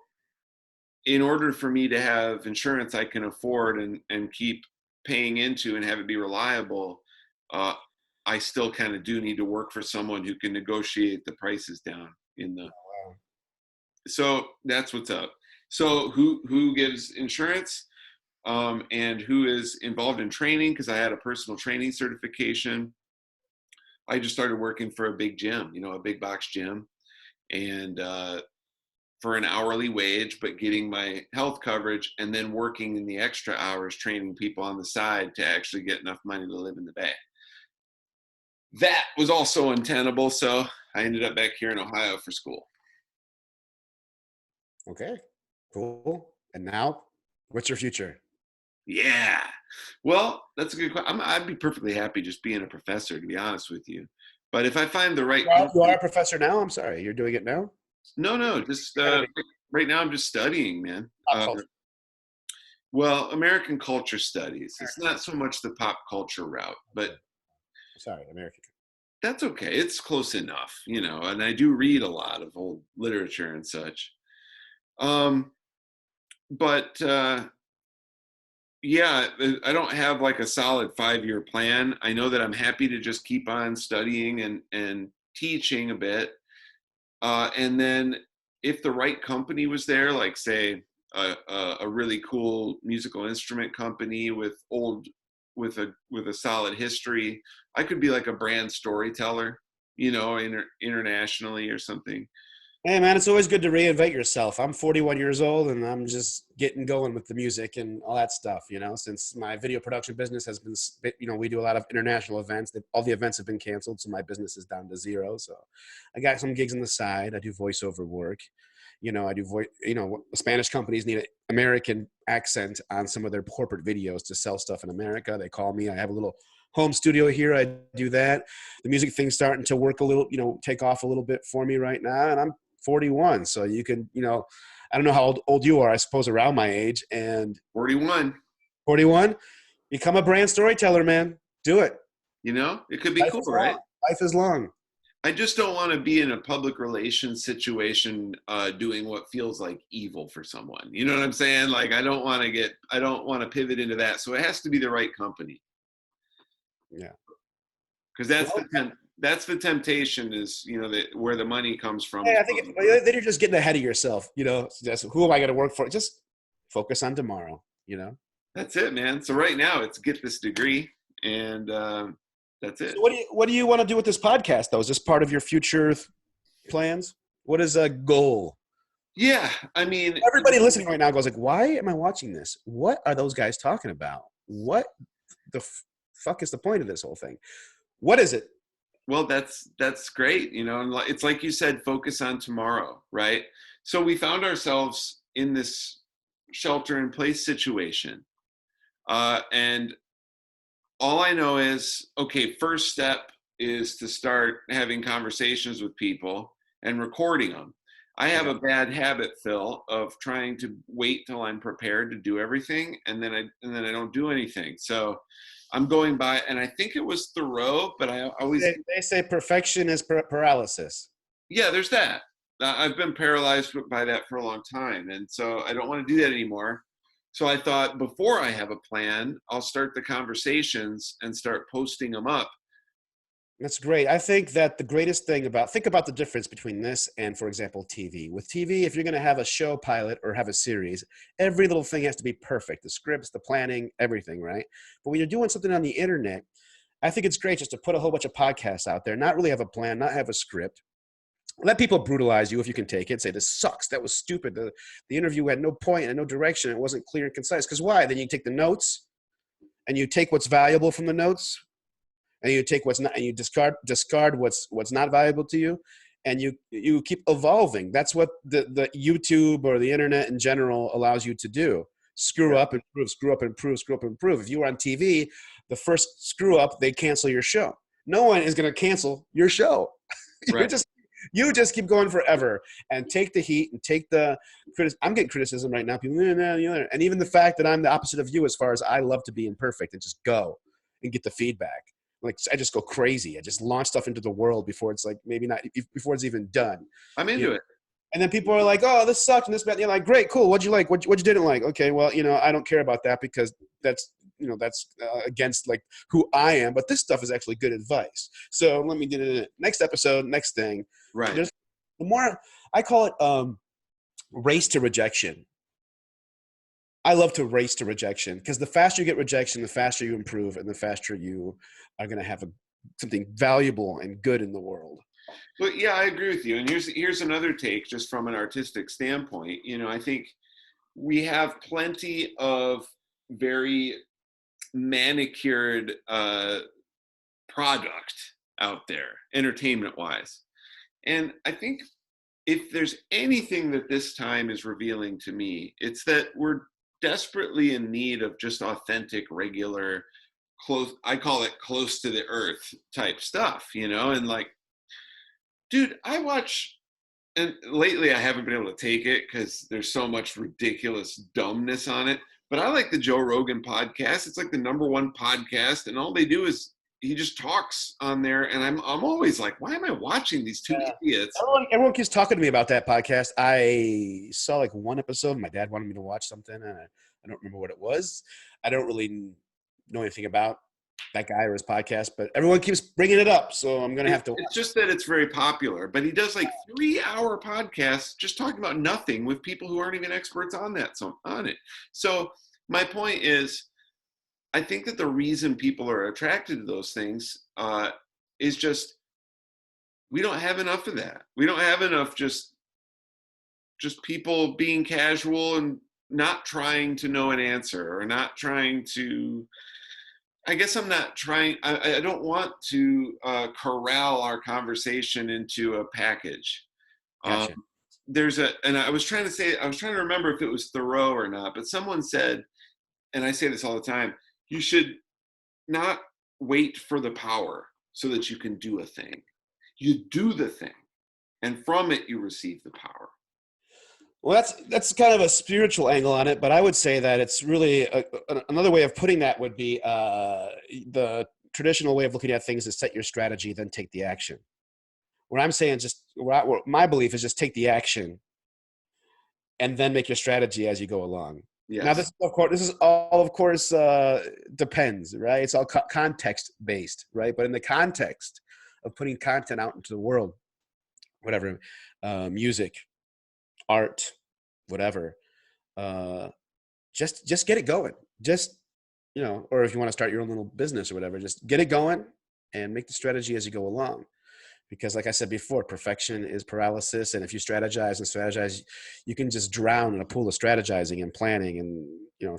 in order for me to have insurance I can afford and keep paying into and have it be reliable, uh, I still kind of do need to work for someone who can negotiate the prices down in the. Wow. So that's what's up. So who gives insurance, and who is involved in training? Because I had a personal training certification. I just started working for a big gym, a big box gym, and for an hourly wage, but getting my health coverage and then working in the extra hours training people on the side to actually get enough money to live in the Bay. That was also untenable, so I ended up back here in Ohio for school. Okay. Cool. And now, what's your future? Yeah. Well, that's a good question. I'd be perfectly happy just being a professor, to be honest with you. But if I find the right You are company, a professor now. I'm sorry, you're doing it now. no, just right now I'm just studying, man. Pop culture. Well, American culture studies. It's not so much the pop culture route, but Sorry, American. that's okay. It's close enough, and I do read a lot of old literature and such. But yeah, I don't have like a solid 5-year plan. I know that I'm happy to just keep on studying and teaching a bit. And then if the right company was there, like say a really cool musical instrument company with a solid history, I could be like a brand storyteller, internationally or something. Hey man, it's always good to reinvent yourself. I'm 41 years old and I'm just getting going with the music and all that stuff, since my video production business has been, we do a lot of international events. All the events have been canceled, so my business is down to zero. So I got some gigs on the side. I do voiceover work. I do voice, Spanish companies need an American accent on some of their corporate videos to sell stuff in America. They call me. I have a little home studio here. I do that. The music thing's starting to work a little, take off a little bit for me right now. And I'm 41. So you can, I don't know how old you are, I suppose around my age. And 41. 41, become a brand storyteller, man. Do it. It could be Life cool, is right? long. Life is long. I just don't want to be in a public relations situation doing what feels like evil for someone. You know what I'm saying? Like I don't want to pivot into that. So it has to be the right company. Yeah. Because that's the temptation is, where the money comes from. Hey, I think then you're just getting ahead of yourself. Just who am I going to work for? Just focus on tomorrow. That's it, man. So right now it's get this degree, and that's it. So what do you want to do with this podcast, though? Is this part of your future plans? What is a goal? Yeah, I mean, Everybody listening right now goes like, "Why am I watching this? What are those guys talking about? What the fuck is the point of this whole thing? What is it?" Well, that's great, and it's like you said, focus on tomorrow, right? So we found ourselves in this shelter-in-place situation, and all I know is, okay, first step is to start having conversations with people and recording them. I have a bad habit, Phil, of trying to wait till I'm prepared to do everything, and then I don't do anything. So I'm going by, and I think it was Thoreau, but I always, They say perfection is paralysis. yeah, there's that. I've been paralyzed by that for a long time, and so I don't want to do that anymore. So I thought before I have a plan, I'll start the conversations and start posting them up. That's great. I think that the greatest thing about, think about the difference between this and, for example, TV. With TV, if you're going to have a show pilot or have a series, every little thing has to be perfect. The scripts, the planning, everything, right? But when you're doing something on the internet, I think it's great just to put a whole bunch of podcasts out there, not really have a plan, not have a script. Let people brutalize you if you can take it. Say, this sucks. That was stupid. The interview had no point and no direction. It wasn't clear and concise. Because why? Then you take the notes and you take what's valuable from the notes, and you take what's not, and you discard what's not valuable to you, and you keep evolving. That's what the YouTube or the internet in general allows you to do. Screw up, improve, screw up, improve, screw up, improve. If you were on TV, the first screw up, they cancel your show. No one is going to cancel your show. Right. You just keep going forever and take the heat and take the criticism. I'm getting criticism right now. People, and even the fact that I'm the opposite of you as far as I love to be imperfect and just go and get the feedback. Like, I just go crazy. I just launch stuff into the world before it's like, maybe not, before it's even done. I'm into it. And then people are like, oh, this sucked and this bad. And you're like, great, cool. What'd you like? What you didn't like? Okay, well, I don't care about that because that's against like who I am. But this stuff is actually good advice. So let me get it. Next episode, next thing. Right. The more, I call it race to rejection. I love to race to rejection because the faster you get rejection, the faster you improve, and the faster you are going to have something valuable and good in the world. Well, yeah, I agree with you. And here's another take, just from an artistic standpoint. I think we have plenty of very manicured product out there, entertainment-wise. And I think if there's anything that this time is revealing to me, it's that we're desperately in need of just authentic, regular, I call it close to the earth type stuff, and like, dude, I watch, and lately I haven't been able to take it because there's so much ridiculous dumbness on it, but I like the Joe Rogan podcast. It's like the #1 podcast, and all they do is he just talks on there, and I'm always like, why am I watching these two idiots? Everyone keeps talking to me about that podcast. I saw like one episode. My dad wanted me to watch something, and I don't remember what it was. I don't really know anything about that guy or his podcast, but everyone keeps bringing it up, so I'm gonna have to watch. It's just that it's very popular, but he does like 3-hour podcasts just talking about nothing with people who aren't even experts on it. So my point is, I think that the reason people are attracted to those things is just, we don't have enough of that. We don't have enough just people being casual and not trying to know an answer, or not trying to, I guess I'm not trying, I don't want to corral our conversation into a package. Gotcha. And I was trying to remember if it was Thoreau or not, but someone said, and I say this all the time, you should not wait for the power so that you can do a thing. You do the thing, and from it you receive the power. Well, that's kind of a spiritual angle on it, but I would say that it's really another way of putting that would be the traditional way of looking at things is set your strategy, then take the action. What I'm saying, my belief is just take the action and then make your strategy as you go along. Yes. Now, this is all, of course, depends, right? It's all context based, right? But in the context of putting content out into the world, whatever, music, art, whatever, just get it going. Just, or if you want to start your own little business or whatever, just get it going and make the strategy as you go along. Because like I said before, perfection is paralysis. And if you strategize, you can just drown in a pool of strategizing and planning and,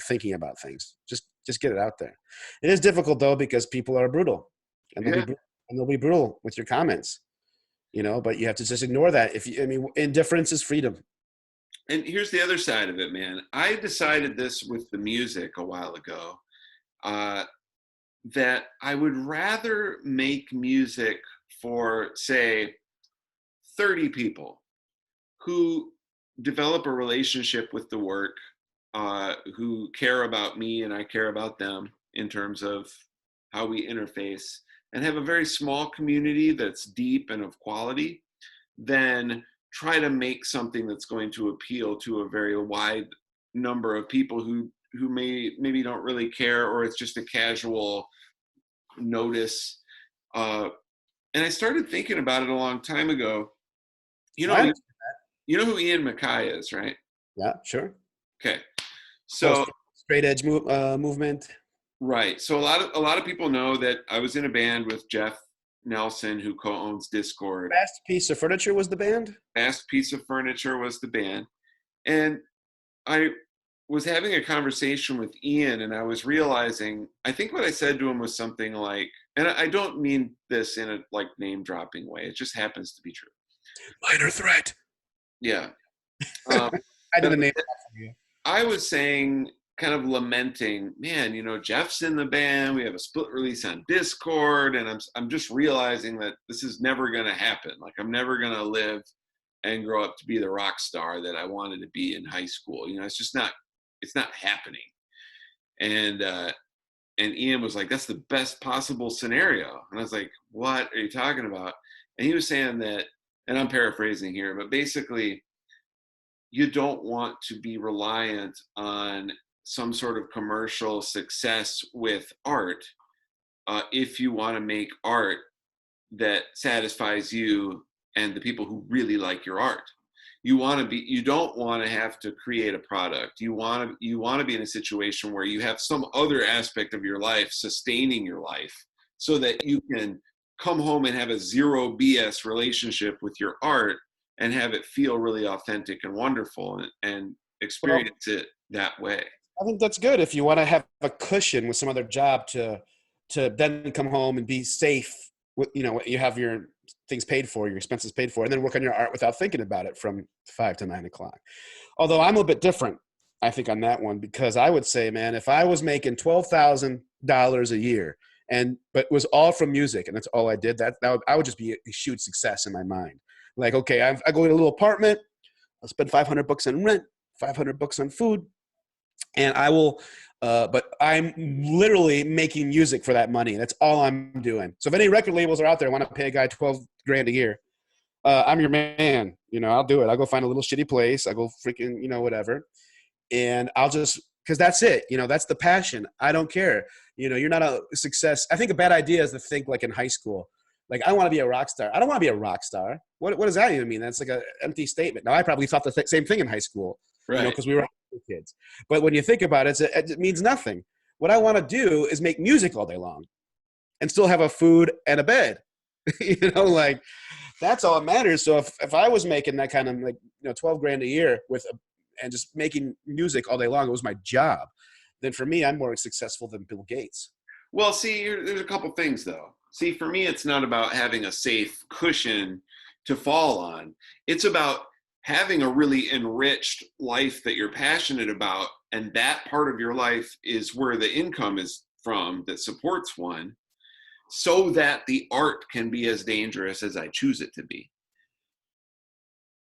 thinking about things. Just get it out there. It is difficult though, because people are brutal and they'll be brutal with your comments, but you have to just ignore that. Indifference is freedom. And here's the other side of it, man. I decided this with the music a while ago, that I would rather make music for, say, 30 people who develop a relationship with the work, who care about me and I care about them in terms of how we interface, and have a very small community that's deep and of quality, than try to make something that's going to appeal to a very wide number of people who maybe don't really care, or it's just a casual notice. And I started thinking about it a long time ago. You know, What? you know who Ian Mackay is, right? Yeah, sure. Okay, Whole so straight edge movement. right, so a lot of people know that I was in a band with Jeff Nelson, who co-owns Discord. Fast Piece of Furniture was the band. Fast Piece of Furniture was the band, and I was having a conversation with Ian, and I was realizing, I think what I said to him was something like, and I don't mean this in a like name dropping way, it just happens to be true. Minor Threat. Yeah. I did a name drop for you. I was saying, kind of lamenting, man, you know, Jeff's in the band, we have a split release on Discord, and I'm just realizing that this is never going to happen. Like, I'm never going to live and grow up to be the rock star that I wanted to be in high school. You know, it's not happening. And Ian was like, that's the best possible scenario. And I was like, what are you talking about? And he was saying that, and I'm paraphrasing here, but basically, you don't want to be reliant on some sort of commercial success with art if you want to make art that satisfies you and the people who really like your art. You don't want to have to create a product. You want to be in a situation where you have some other aspect of your life sustaining your life, so that you can come home and have a zero BS relationship with your art and have it feel really authentic and wonderful, and experience it that way. I think that's good if you want to have a cushion with some other job to then come home and be safe. You know, you have your things paid for, your expenses paid for, and then work on your art without thinking about it from 5 to 9 o'clock. Although I'm a bit different, I think, on that one, because I would say, man, if I was making $12,000 a year but was all from music and that's all I did, I would just be a huge success in my mind. Like, okay, I go in a little apartment, I'll spend $500 on rent, $500 on food, and I will, but I'm literally making music for that money. That's all I'm doing. So if any record labels are out there want to pay a guy $12 grand a year, I'm your man. You know, I'll do it. I'll go find a little shitty place. I'll go freaking, you know, whatever. And I'll just, because that's it. You know, that's the passion. I don't care. You know, you're not a success. I think a bad idea is to think like in high school, like, I want to be a rock star. I don't want to be a rock star. What does that even mean? That's like an empty statement. Now, I probably thought the same thing in high school, Right? You know, because we were kids. But when you think about it, it means nothing. What I want to do is make music all day long and still have a food and a bed. You know, like, that's all that matters. So if I was making that kind of, like, you know, 12 grand a year and just making music all day long, it was my job, then for me, I'm more successful than Bill Gates. Well, see, there's a couple things though. See, for me, it's not about having a safe cushion to fall on. It's about having a really enriched life that you're passionate about, and that part of your life is where the income is from that supports one, so that the art can be as dangerous as I choose it to be.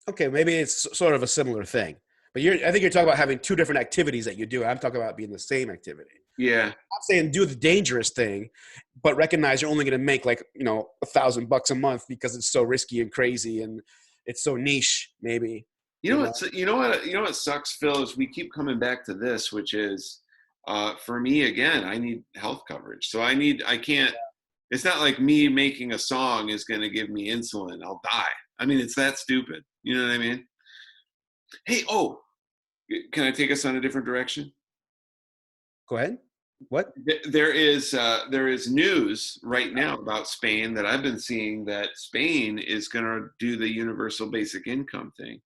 Okay, maybe it's sort of a similar thing. But I think you're talking about having two different activities that you do. I'm talking about being the same activity. Yeah. I'm saying do the dangerous thing, but recognize you're only going to make, like, you know, $1,000 a month because it's so risky and crazy and it's so niche, maybe. You know what sucks, Phil, is we keep coming back to this, which is, for me, again, I need health coverage. So I can't, it's not like me making a song is going to give me insulin. I'll die. I mean, it's that stupid. You know what I mean? Hey, can I take us on a different direction? Go ahead. What? There is news right now about Spain that I've been seeing, that Spain is going to do the universal basic income thing.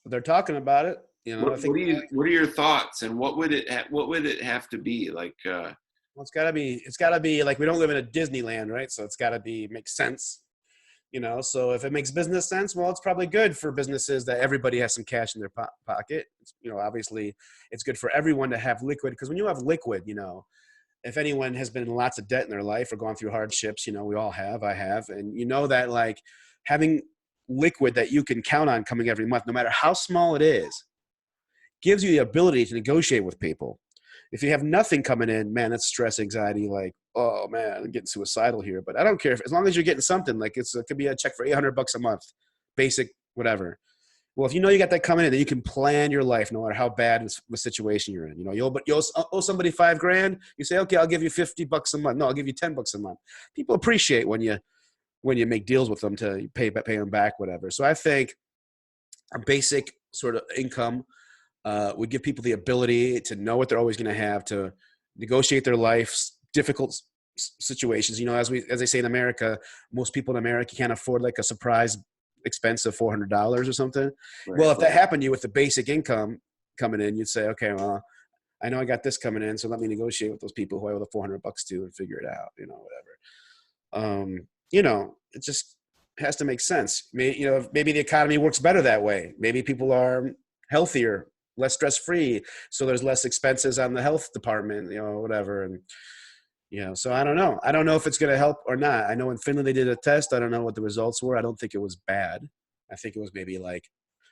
They're talking about it. You know, what are your thoughts, and what would it have to be like? Well, it's gotta be like, we don't live in a Disneyland, right? So it's gotta make sense. You know, so if it makes business sense, well, it's probably good for businesses that everybody has some cash in their pocket. You know, obviously, it's good for everyone to have liquid, because when you have liquid, you know, if anyone has been in lots of debt in their life or gone through hardships, you know, we all have, I have, and you know that, like, having liquid that you can count on coming every month, no matter how small it is, gives you the ability to negotiate with people. If you have nothing coming in, man, that's stress, anxiety. Like, oh man, I'm getting suicidal here. But I don't care as long as you're getting something. Like it could be a check for $800 a month, basic, whatever. Well, if you know you got that coming in, then you can plan your life no matter how bad the situation you're in. You'll owe somebody $5,000. You say, okay, I'll give you $50 a month. No, I'll give you $10 a month. People appreciate when you make deals with them to pay them back, whatever. So I think a basic sort of income would give people the ability to know what they're always going to have, to negotiate their life's difficult situations. As they say in America, most people in America can't afford like a surprise expense of $400 or something. Right. Well, if that happened to you with the basic income coming in, you'd say, okay, well, I know I got this coming in, so let me negotiate with those people who I owe the $400 to and figure it out, whatever. It just has to make sense. Maybe the economy works better that way. Maybe people are healthier, less stress-free, so there's less expenses on the health department, whatever. And, so I don't know. I don't know if it's going to help or not. I know in Finland they did a test. I don't know what the results were. I don't think it was bad. I think it was maybe like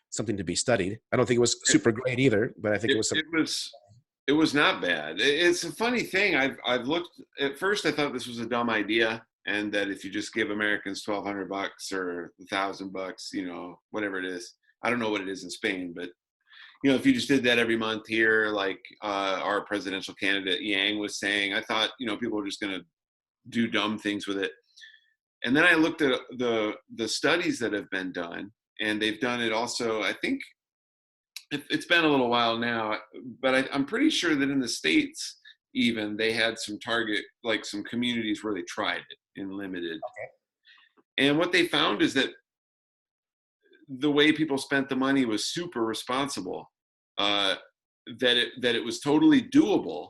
something to be studied. I don't think it was super great either, but I think it was something. It was not bad. It's a funny thing. I've looked at first. I thought this was a dumb idea, and that if you just give Americans $1,200 or $1,000, whatever it is, I don't know what it is in Spain, but if you just did that every month here, like our presidential candidate Yang was saying, I thought people were just going to do dumb things with it. And then I looked at the studies that have been done, and they've done it also. I think it's been a little while now, but I'm pretty sure that in the States, even they had some some communities where they tried it in limited. Okay. And what they found is that the way people spent the money was super responsible, that it was totally doable,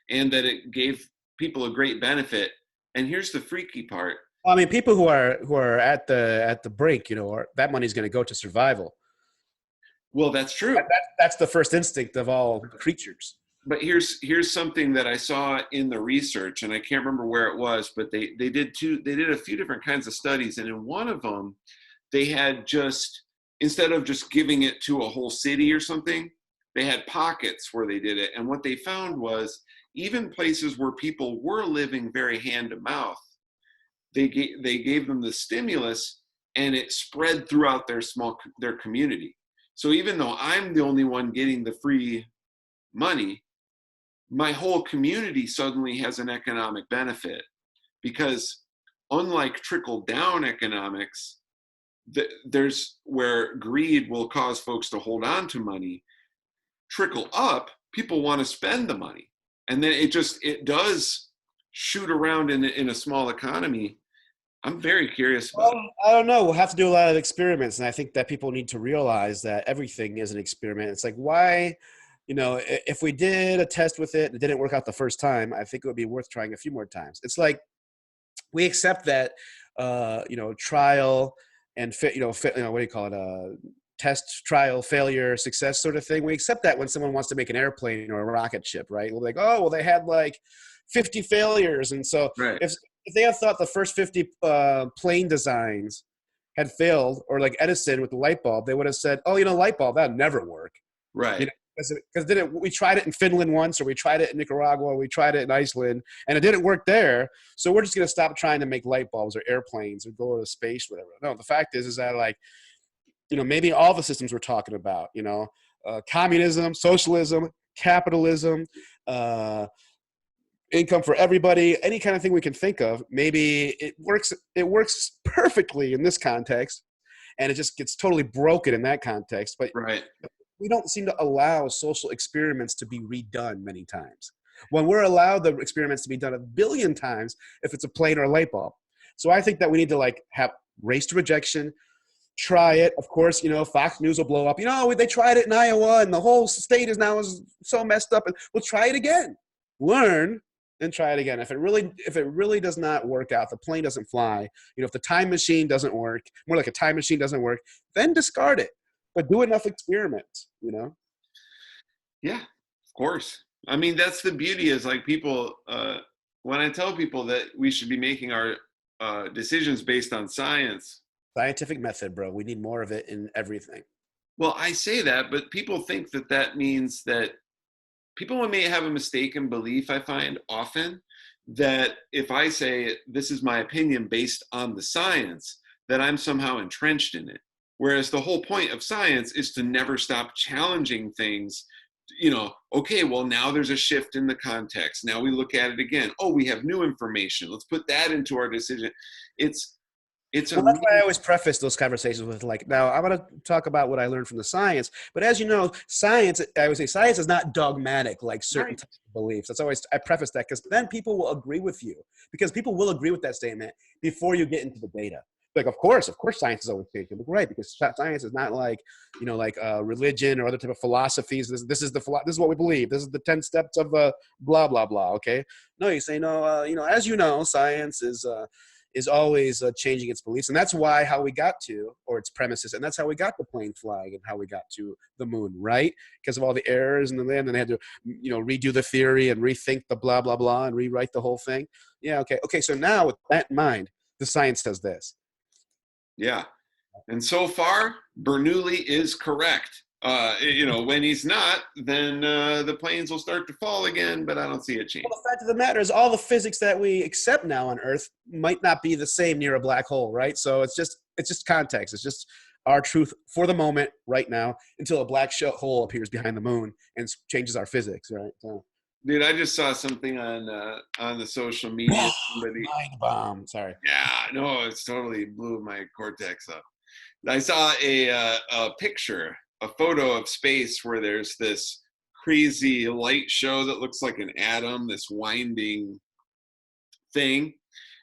and that it gave people a great benefit. And here's the freaky part. Well, I mean, people who are at the brink, that money's going to go to survival. Well, that's true. That's the first instinct of all creatures. But here's something that I saw in the research, and I can't remember where it was, but they did a few different kinds of studies, and in one of them, they had instead of just giving it to a whole city or something, they had pockets where they did it. And what they found was even places where people were living very hand to mouth, they gave them the stimulus, and it spread throughout their community. So even though I'm the only one getting the free money, my whole community suddenly has an economic benefit, because unlike trickle down economics, there's where greed will cause folks to hold on to money. Trickle up, people want to spend the money, and then it does shoot around in a small economy. I'm very curious about it. I don't know. We'll have to do a lot of experiments, and I think that people need to realize that everything is an experiment. It's like, why, if we did a test with it and it didn't work out the first time, I think it would be worth trying a few more times. It's like we accept that, trial and what do you call it? Test, trial, failure, success sort of thing. We accept that when someone wants to make an airplane or a rocket ship, right? We're like, oh, well, they had like 50 failures. And so right. if they had thought the first 50 plane designs had failed, or like Edison with the light bulb, they would have said, oh, light bulb, that'd never work. Right. Because we tried it in Finland once, or we tried it in Nicaragua, or we tried it in Iceland, and it didn't work there. So we're just going to stop trying to make light bulbs or airplanes or go to space, whatever. No, the fact is that like, maybe all the systems we're talking about, communism, socialism, capitalism, income for everybody, any kind of thing we can think of, maybe it works perfectly in this context, and it just gets totally broken in that context. But right. We don't seem to allow social experiments to be redone many times, when we're allowed the experiments to be done 1 billion times if it's a plane or a light bulb. So I think that we need to like have race to rejection, try it. Of course, Fox News will blow up. They tried it in Iowa and the whole state is now so messed up, and we'll try it again. Learn and try it again. If it really does not work out, the plane doesn't fly, if the time machine doesn't work, more like a time machine doesn't work, then discard it. But do enough experiments, Yeah, of course. I mean, that's the beauty, is like people, when I tell people that we should be making our decisions based on science. Scientific method, bro. We need more of it in everything. Well, I say that, but people think that means that people may have a mistaken belief, I find often, that if I say this is my opinion based on the science, that I'm somehow entrenched in it. Whereas the whole point of science is to never stop challenging things. Okay, well, now there's a shift in the context. Now we look at it again. Oh, we have new information. Let's put that into our decision. It's Well, that's why I amazing. always preface those conversations with like, now I'm going to talk about what I learned from the science. But as you know, science, I would say science is not dogmatic like certain Right. types of beliefs. That's always, I preface that because then people will agree with you because people will agree with that statement before you get into the data. Like, of course, science is always changing. Right, because science is not like, like religion or other type of philosophies. This is this is what we believe. This is the 10 steps of blah blah blah. Okay, no, you say no. As you know, science is always changing its beliefs, and that's why how we got to, or its premises, and that's how we got the plane flying and how we got to the moon, right? Because of all the errors in the land, and they had to, redo the theory and rethink the blah blah blah and rewrite the whole thing. Yeah, okay. So now with that in mind, the science says this. Yeah. And so far, Bernoulli is correct. When he's not, then the planes will start to fall again, but I don't see it change. Well, the fact of the matter is, all the physics that we accept now on Earth might not be the same near a black hole, right? So it's just context. It's just our truth for the moment, right now, until a black hole appears behind the moon and changes our physics, right? So. Dude, I just saw something on the social media. Somebody, mind bomb. Sorry. yeah, no, it's totally blew my cortex up. I saw a picture, a photo of space where there's this crazy light show that looks like an atom, this winding thing.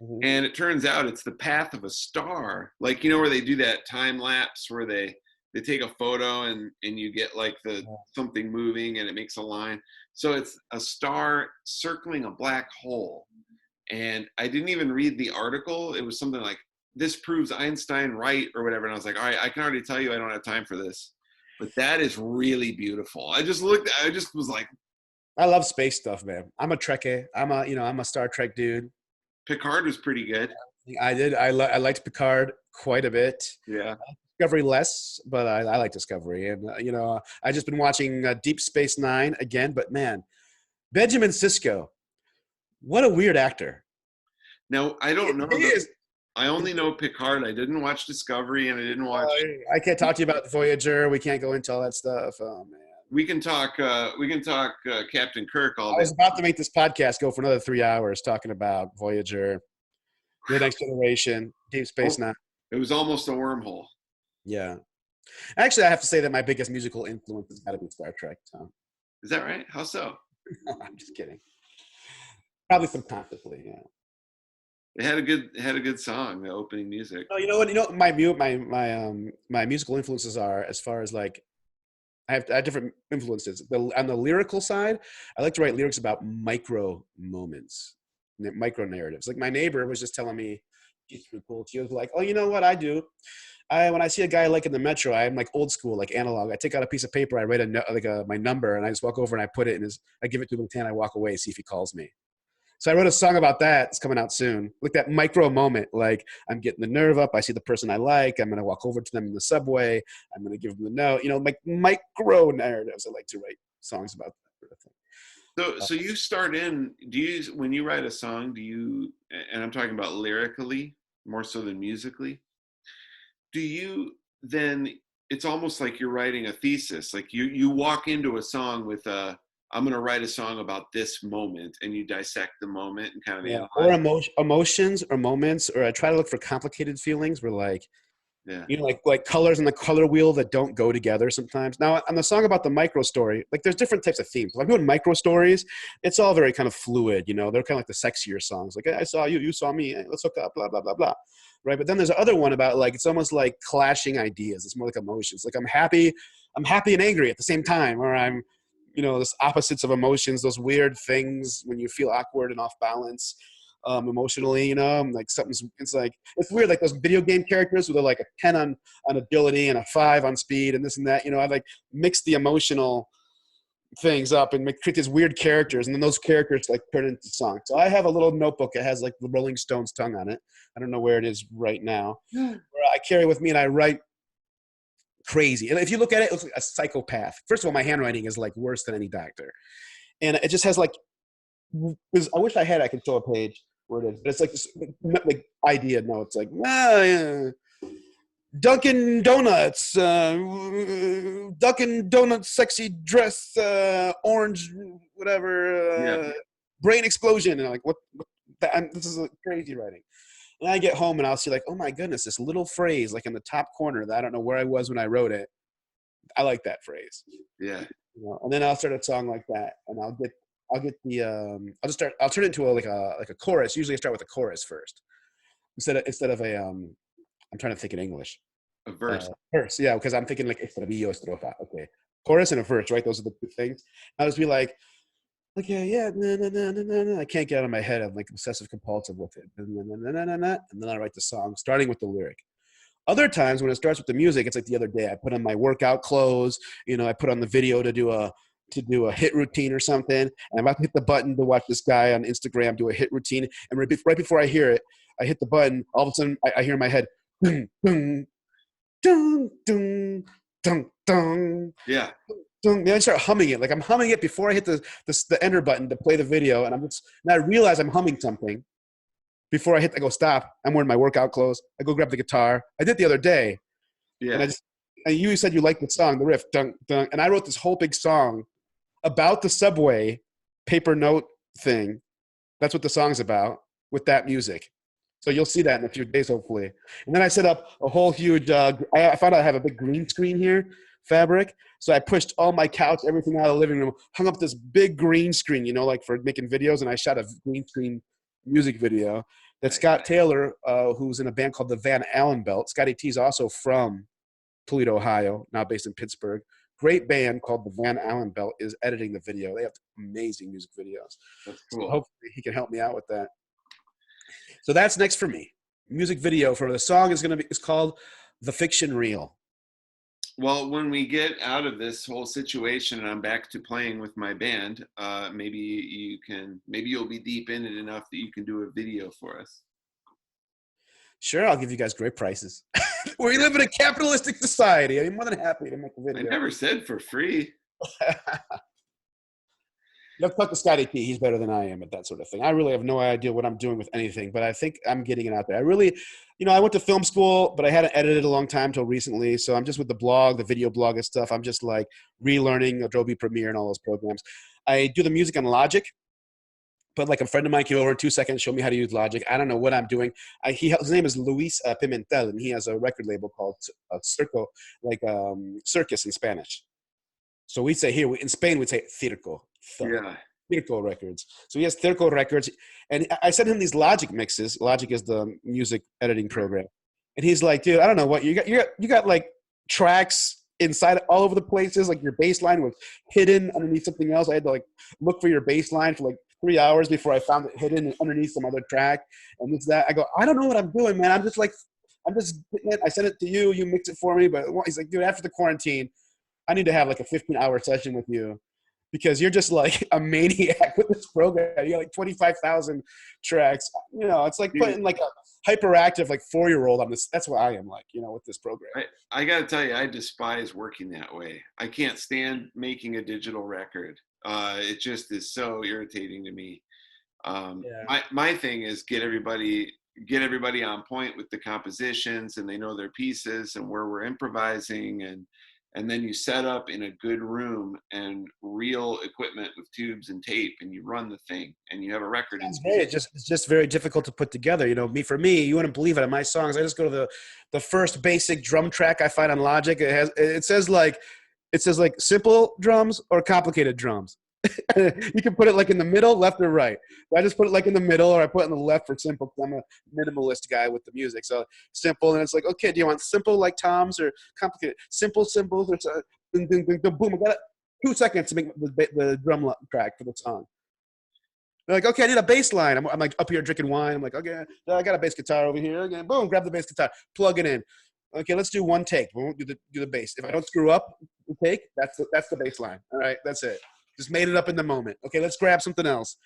Mm-hmm. And it turns out it's the path of a star. Like, where they do that time lapse where they take a photo and you get like something moving and it makes a line. So it's a star circling a black hole. And I didn't even read the article. It was something like, this proves Einstein right or whatever. And I was like, all right, I can already tell you I don't have time for this. But that is really beautiful. I just was like, I love space stuff, man. I'm a Trekkie. I'm a Star Trek dude. Picard was pretty good. I liked Picard quite a bit. Yeah. Discovery less, but I like Discovery. And, I just been watching Deep Space Nine again. But, man, Benjamin Sisko, what a weird actor. Now, I don't know. He is. I only know Picard. I didn't watch Discovery, and I didn't watch. I can't talk to you about Voyager. We can't go into all that stuff. Oh, man. We can talk. Captain Kirk all day. I was about to make this podcast go for another 3 hours talking about Voyager, The Next Generation, Deep Space Nine. It was almost a wormhole. Yeah. Actually, I have to say that my biggest musical influence has got to be Star Trek. So. Is that right? How so? I'm just kidding. Probably subconsciously, yeah. It had a good song, the opening music. No, you know what? My musical influences are, as far as like, I have different influences. On the lyrical side, I like to write lyrics about micro moments, micro narratives. Like my neighbor was just telling me, she's pretty cool. She was like, "Oh, you know what I do? When I see a guy like in the metro, I'm like old school, like analog. I take out a piece of paper, I write my number, and I just walk over and I put it in I give it to him and I walk away, see if he calls me." So I wrote a song about that. It's coming out soon. Like that micro moment, like I'm getting the nerve up. I see the person I like. I'm going to walk over to them in the subway. I'm going to give them the note. Like micro narratives. I like to write songs about that sort of thing. So you start in, when you write a song, and I'm talking about lyrically more so than musically, then it's almost like you're writing a thesis. Like you walk into a song with I'm going to write a song about this moment, and you dissect the moment and kind of analyze. Or emotions or moments, or I try to look for complicated feelings where like like colors on the color wheel that don't go together sometimes. Now on the song about the micro story, like there's different types of themes. Like I'm doing micro stories, it's all very kind of fluid, they're kind of like the sexier songs. Like, I saw you, you saw me, let's hook up, blah blah blah blah, right? But then there's other one about like, it's almost like clashing ideas. It's more like emotions. Like I'm happy and angry at the same time, or I'm those opposites of emotions, those weird things when you feel awkward and off balance emotionally, like it's weird, like those video game characters where they're like a 10 on ability and a 5 on speed and this and that, I like mix the emotional things up and create these weird characters, and then those characters like turn into songs. So I have a little notebook that has like the Rolling Stones tongue on it. I don't know where it is right now. Where I carry with me and I write crazy. And if you look at it, it looks like a psychopath. First of all, my handwriting is like worse than any doctor. and it just has like, because I wish I could show a page where it is, but it's like this like idea. No, it's like yeah. Dunkin' Donuts, Dunkin' Donuts, sexy dress, orange, Yeah. whatever, brain explosion. And I'm like, what this is a crazy writing. And I get home and I'll see like, oh my goodness, this little phrase like in the top corner that I don't know where I was when I wrote it. I like that phrase. Yeah. You know, and then I'll start a song like that, and I'll get the I'll turn it into like a chorus. Usually I start with a chorus first instead of a I'm trying to think in English. A verse. Verse, yeah, because I'm thinking like estribillo, estrofa. Okay, chorus and a verse, right? Those are the two things. I'll just be like, okay, yeah, nah, nah, nah, nah, nah, nah. I can't get out of my head. I'm like obsessive compulsive with it. Nah, nah, nah, nah, nah, nah, and then I write the song, starting with the lyric. Other times when it starts with the music, it's like the other day. I put on my workout clothes. You know, I put on the video to do a hit routine or something. And I'm about to hit the button to watch this guy on Instagram do a hit routine. And right before I hear it, I hit the button. All of a sudden, I hear in my head, dun, dun, dun, dun, dun, dun. Yeah. Then I start humming it. Like I'm humming it before I hit the enter button to play the video. And I realize I'm humming something. Before I go stop, I'm wearing my workout clothes. I go grab the guitar. I did the other day. Yeah. And you said you liked the song, the riff, dun, dun, and I wrote this whole big song about the subway paper note thing. That's what the song's about with that music. So you'll see that in a few days, hopefully. And then I set up a whole huge, I found out I have a big green screen here, fabric. So I pushed all my couch, everything out of the living room, hung up this big green screen, you know, like for making videos. And I shot a green screen music video that Scott Taylor, who's in a band called the Van Allen Belt. Scotty T's also from Toledo, Ohio, now based in Pittsburgh. Great band called the Van Allen Belt is editing the video. They have amazing music videos. That's cool. So hopefully he can help me out with that. So that's next for me. Music video for the song is called The Fiction Reel. Well, when we get out of this whole situation and I'm back to playing with my band, maybe you'll be deep in it enough that you can do a video for us. Sure, I'll give you guys great prices. We live in a capitalistic society. I'm more than happy to make a video. I never said for free. You have to talk to Scotty T. He's better than I am at that sort of thing. I really have no idea what I'm doing with anything, but I think I'm getting it out there. I really, I went to film school, but I hadn't edited a long time till recently. So I'm just with the blog, the video blog and stuff. I'm just like relearning Adobe Premiere and all those programs. I do the music on Logic, but like a friend of mine came over in 2 seconds, showed me how to use Logic. I don't know what I'm doing. His name is Luis Pimentel, and he has a record label called Circo, like circus in Spanish. So we say here, in Spain, we'd say circo. Yeah. Circo Records. So he has Circo Records. And I sent him these Logic mixes. Logic is the music editing program. And he's like, dude, I don't know what you got like tracks inside all over the places. Like your bass line was hidden underneath something else. I had to like look for your bass line for like 3 hours before I found it hidden underneath some other track. And it's that. I go, I don't know what I'm doing, man. I sent it to you. You mix it for me. But he's like, dude, after the quarantine, I need to have like a 15-hour session with you because you're just like a maniac with this program. You got like 25,000 tracks. It's like putting like a hyperactive like 4-year-old on this. That's what I am like, with this program. I got to tell you, I despise working that way. I can't stand making a digital record. It just is so irritating to me. My thing is get everybody on point with the compositions and they know their pieces and where we're improvising and then you set up in a good room and real equipment with tubes and tape and you run the thing and you have a record. It's just very difficult to put together. For me, you wouldn't believe it. On my songs, I just go to the first basic drum track I find on Logic. It says like simple drums or complicated drums. You can put it like in the middle, left or right. But I just put it like in the middle, or I put it in the left for simple because I'm a minimalist guy with the music. So simple, and it's like, okay, do you want simple like Tom's or complicated? Simple symbols or boom, boom, boom, boom, boom. I got 2 seconds to make the drum track for the song. They're like, okay, I need a bass line. I'm like up here drinking wine. I'm like, okay, I got a bass guitar over here. Okay, boom, grab the bass guitar, plug it in. Okay, let's do one take. We won't do the bass. If I don't screw up the take, that's the bass line. All right, that's it. Just made it up in the moment. Okay, let's grab something else.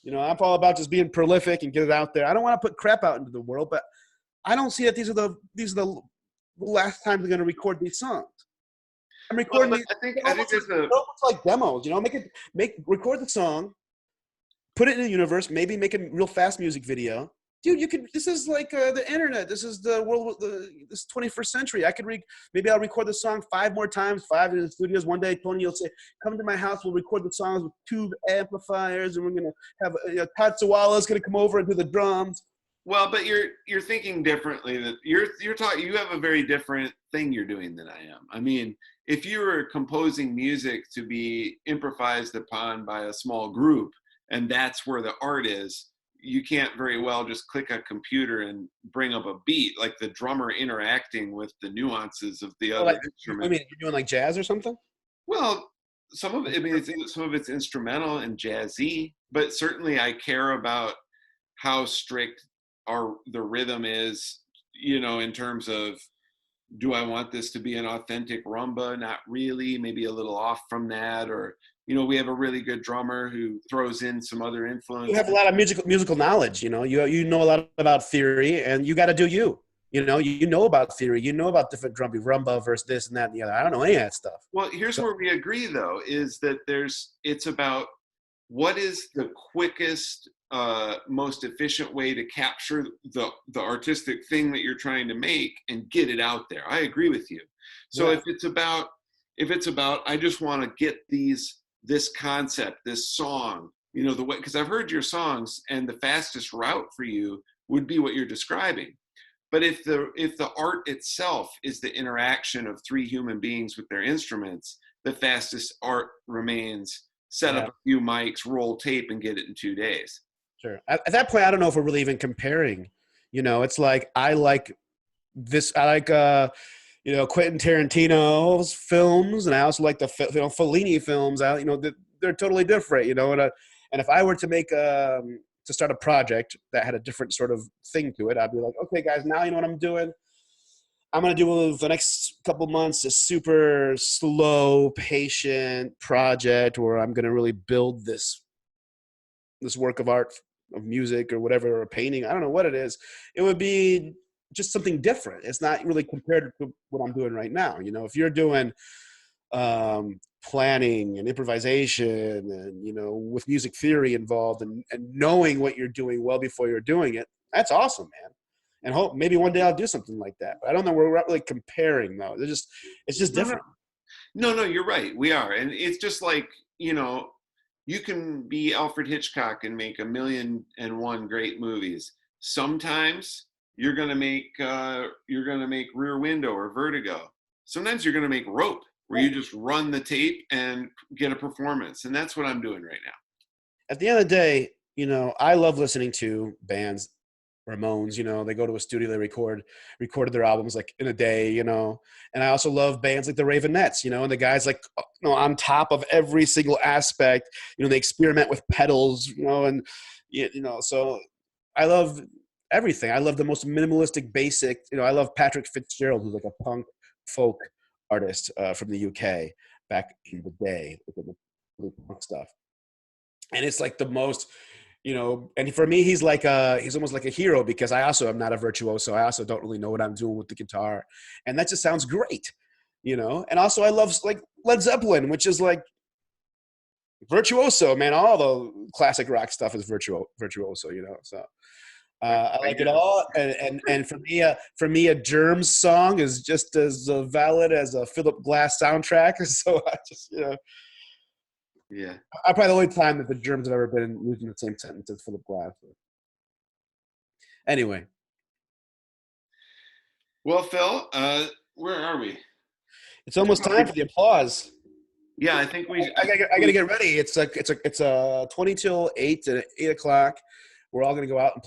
I'm all about just being prolific and get it out there. I don't want to put crap out into the world, but I don't see that these are the last times we're going to record these songs. I'm Well, recording but these. I think there's a They're almost like demos, you know. Record the song, put it in the universe, maybe make a real fast music video. Dude, you could. This is like the internet. This is the world. This 21st century. Maybe I'll record the song 5 more times, 5 in the studios. One day, Tony will say, "Come to my house. We'll record the songs with tube amplifiers, and we're gonna have Todd Sawala's gonna come over and do the drums." well, but you're thinking differently. That you're talking. You have a very different thing you're doing than I am. I mean, if you were composing music to be improvised upon by a small group, and that's where the art is, you can't very well just click a computer and bring up a beat, like the drummer interacting with the nuances of the Or other like, I instrument. mean, you're doing like jazz or something. Well, some of it, I mean, some of it's instrumental and jazzy, but certainly I care about how strict the rhythm is, in terms of, do I want this to be an authentic rumba? Not really, maybe a little off from that, or we have a really good drummer who throws in some other You have a influences. lot of musical knowledge. You know a lot about theory, and you got to do you. You know about theory. You know about different rumba versus this and that and the other. I don't know any of that stuff. Well, here's So where we agree, though, is that it's about what is the quickest, most efficient way to capture the artistic thing that you're trying to make and get it out there. I agree with you. So yeah, if it's about I just want to get this concept, this song, the way, because I've heard your songs, and the fastest route for you would be what you're describing. But if the art itself is the interaction of 3 human beings with their instruments, the fastest art remains set up yeah, a few mics, roll tape, and get it in 2 days. sure. At that point, I don't know if we're really even comparing. It's like I like this. I like Quentin Tarantino's films, and I also like the Fellini films. They're totally different. And if I were to to start a project that had a different sort of thing to it, I'd be like, okay, guys, now you know what I'm doing. I'm gonna do the next couple months a super slow, patient project where I'm gonna really build this work of art, of music or whatever, or painting. I don't know what it is. It would be just something different. It's not really compared to what I'm doing right now. If you're doing planning and improvisation and with music theory involved and knowing what you're doing well before you're doing it, that's awesome, man. And hope maybe one day I'll do something like that. But I don't know. We're not really comparing though. It's just No, no, different. no, you're right. We are, and it's just like you can be Alfred Hitchcock and make 1,000,001 great movies. Sometimes you're gonna make Rear Window or Vertigo. Sometimes you're gonna make Rope, where you just run the tape and get a performance, and that's what I'm doing right now. At the end of the day, I love listening to bands. Ramones, they go to a studio, they recorded their albums like in a day, and I also love bands like the Ravenettes, and the guys like, on top of every single aspect, they experiment with pedals, and, so I love everything. I love the most minimalistic, basic, I love Patrick Fitzgerald, who's like a punk folk artist from the UK back in the day, with the punk stuff. And it's like the most, and for me, he's almost like a hero, because I also am not a virtuoso. I also don't really know what I'm doing with the guitar, and that just sounds great, and also I love like Led Zeppelin, which is like virtuoso, man. All the classic rock stuff is virtuoso, so I I like it do. all. And for me, a Germs song is just as valid as a Phillip Glass soundtrack. So I just, Yeah. I probably the only time that the Germs have ever been using the same sentence as Philip Glass. Anyway, Well, Phil, where are we? it's almost time for the applause. Yeah, I think we. I gotta get ready. It's 20 till 8 o'clock. We're all gonna go out and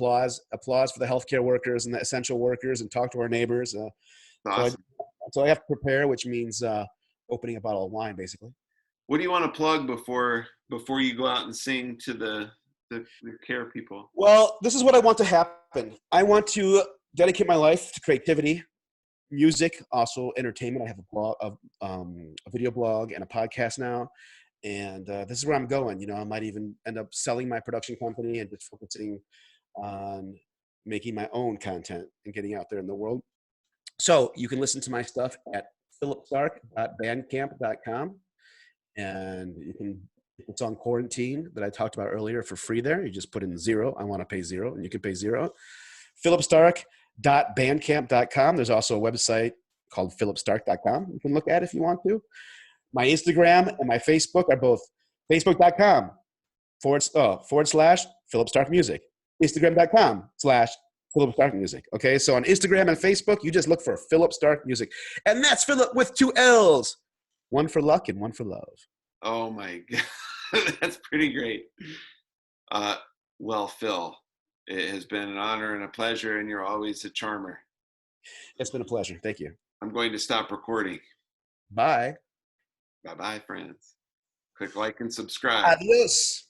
applause for the healthcare workers and the essential workers, and talk to our neighbors. So Awesome. I have to prepare, which means opening a bottle of wine, basically. What do you want to plug before you go out and sing to the care people? Well, this is what I want to happen. I want to dedicate my life to creativity, music, also entertainment. I have a video blog and a podcast now, and this is where I'm going. I might even end up selling my production company and just focusing on making my own content and getting out there in the world. So you can listen to my stuff at phillipstark.bandcamp.com. And you can, it's on quarantine that I talked about earlier for free there. You just put in 0. I want to pay 0, and you can pay 0. phillipstark.bandcamp.com. There's also a website called phillipstark.com you can look at if you want to. My Instagram and my Facebook are both facebook.com / Phillip Stark Music, Instagram.com / Phillip Stark Music. Okay, so on Instagram and Facebook, you just look for Phillip Stark Music. And that's Phillip with 2 L's. One for luck and one for love. Oh my God. That's pretty great. Well, Phil, it has been an honor and a pleasure, and you're always a charmer. It's been a pleasure. Thank you. I'm going to stop recording. Bye. Bye-bye, friends. Click like and subscribe. Adios.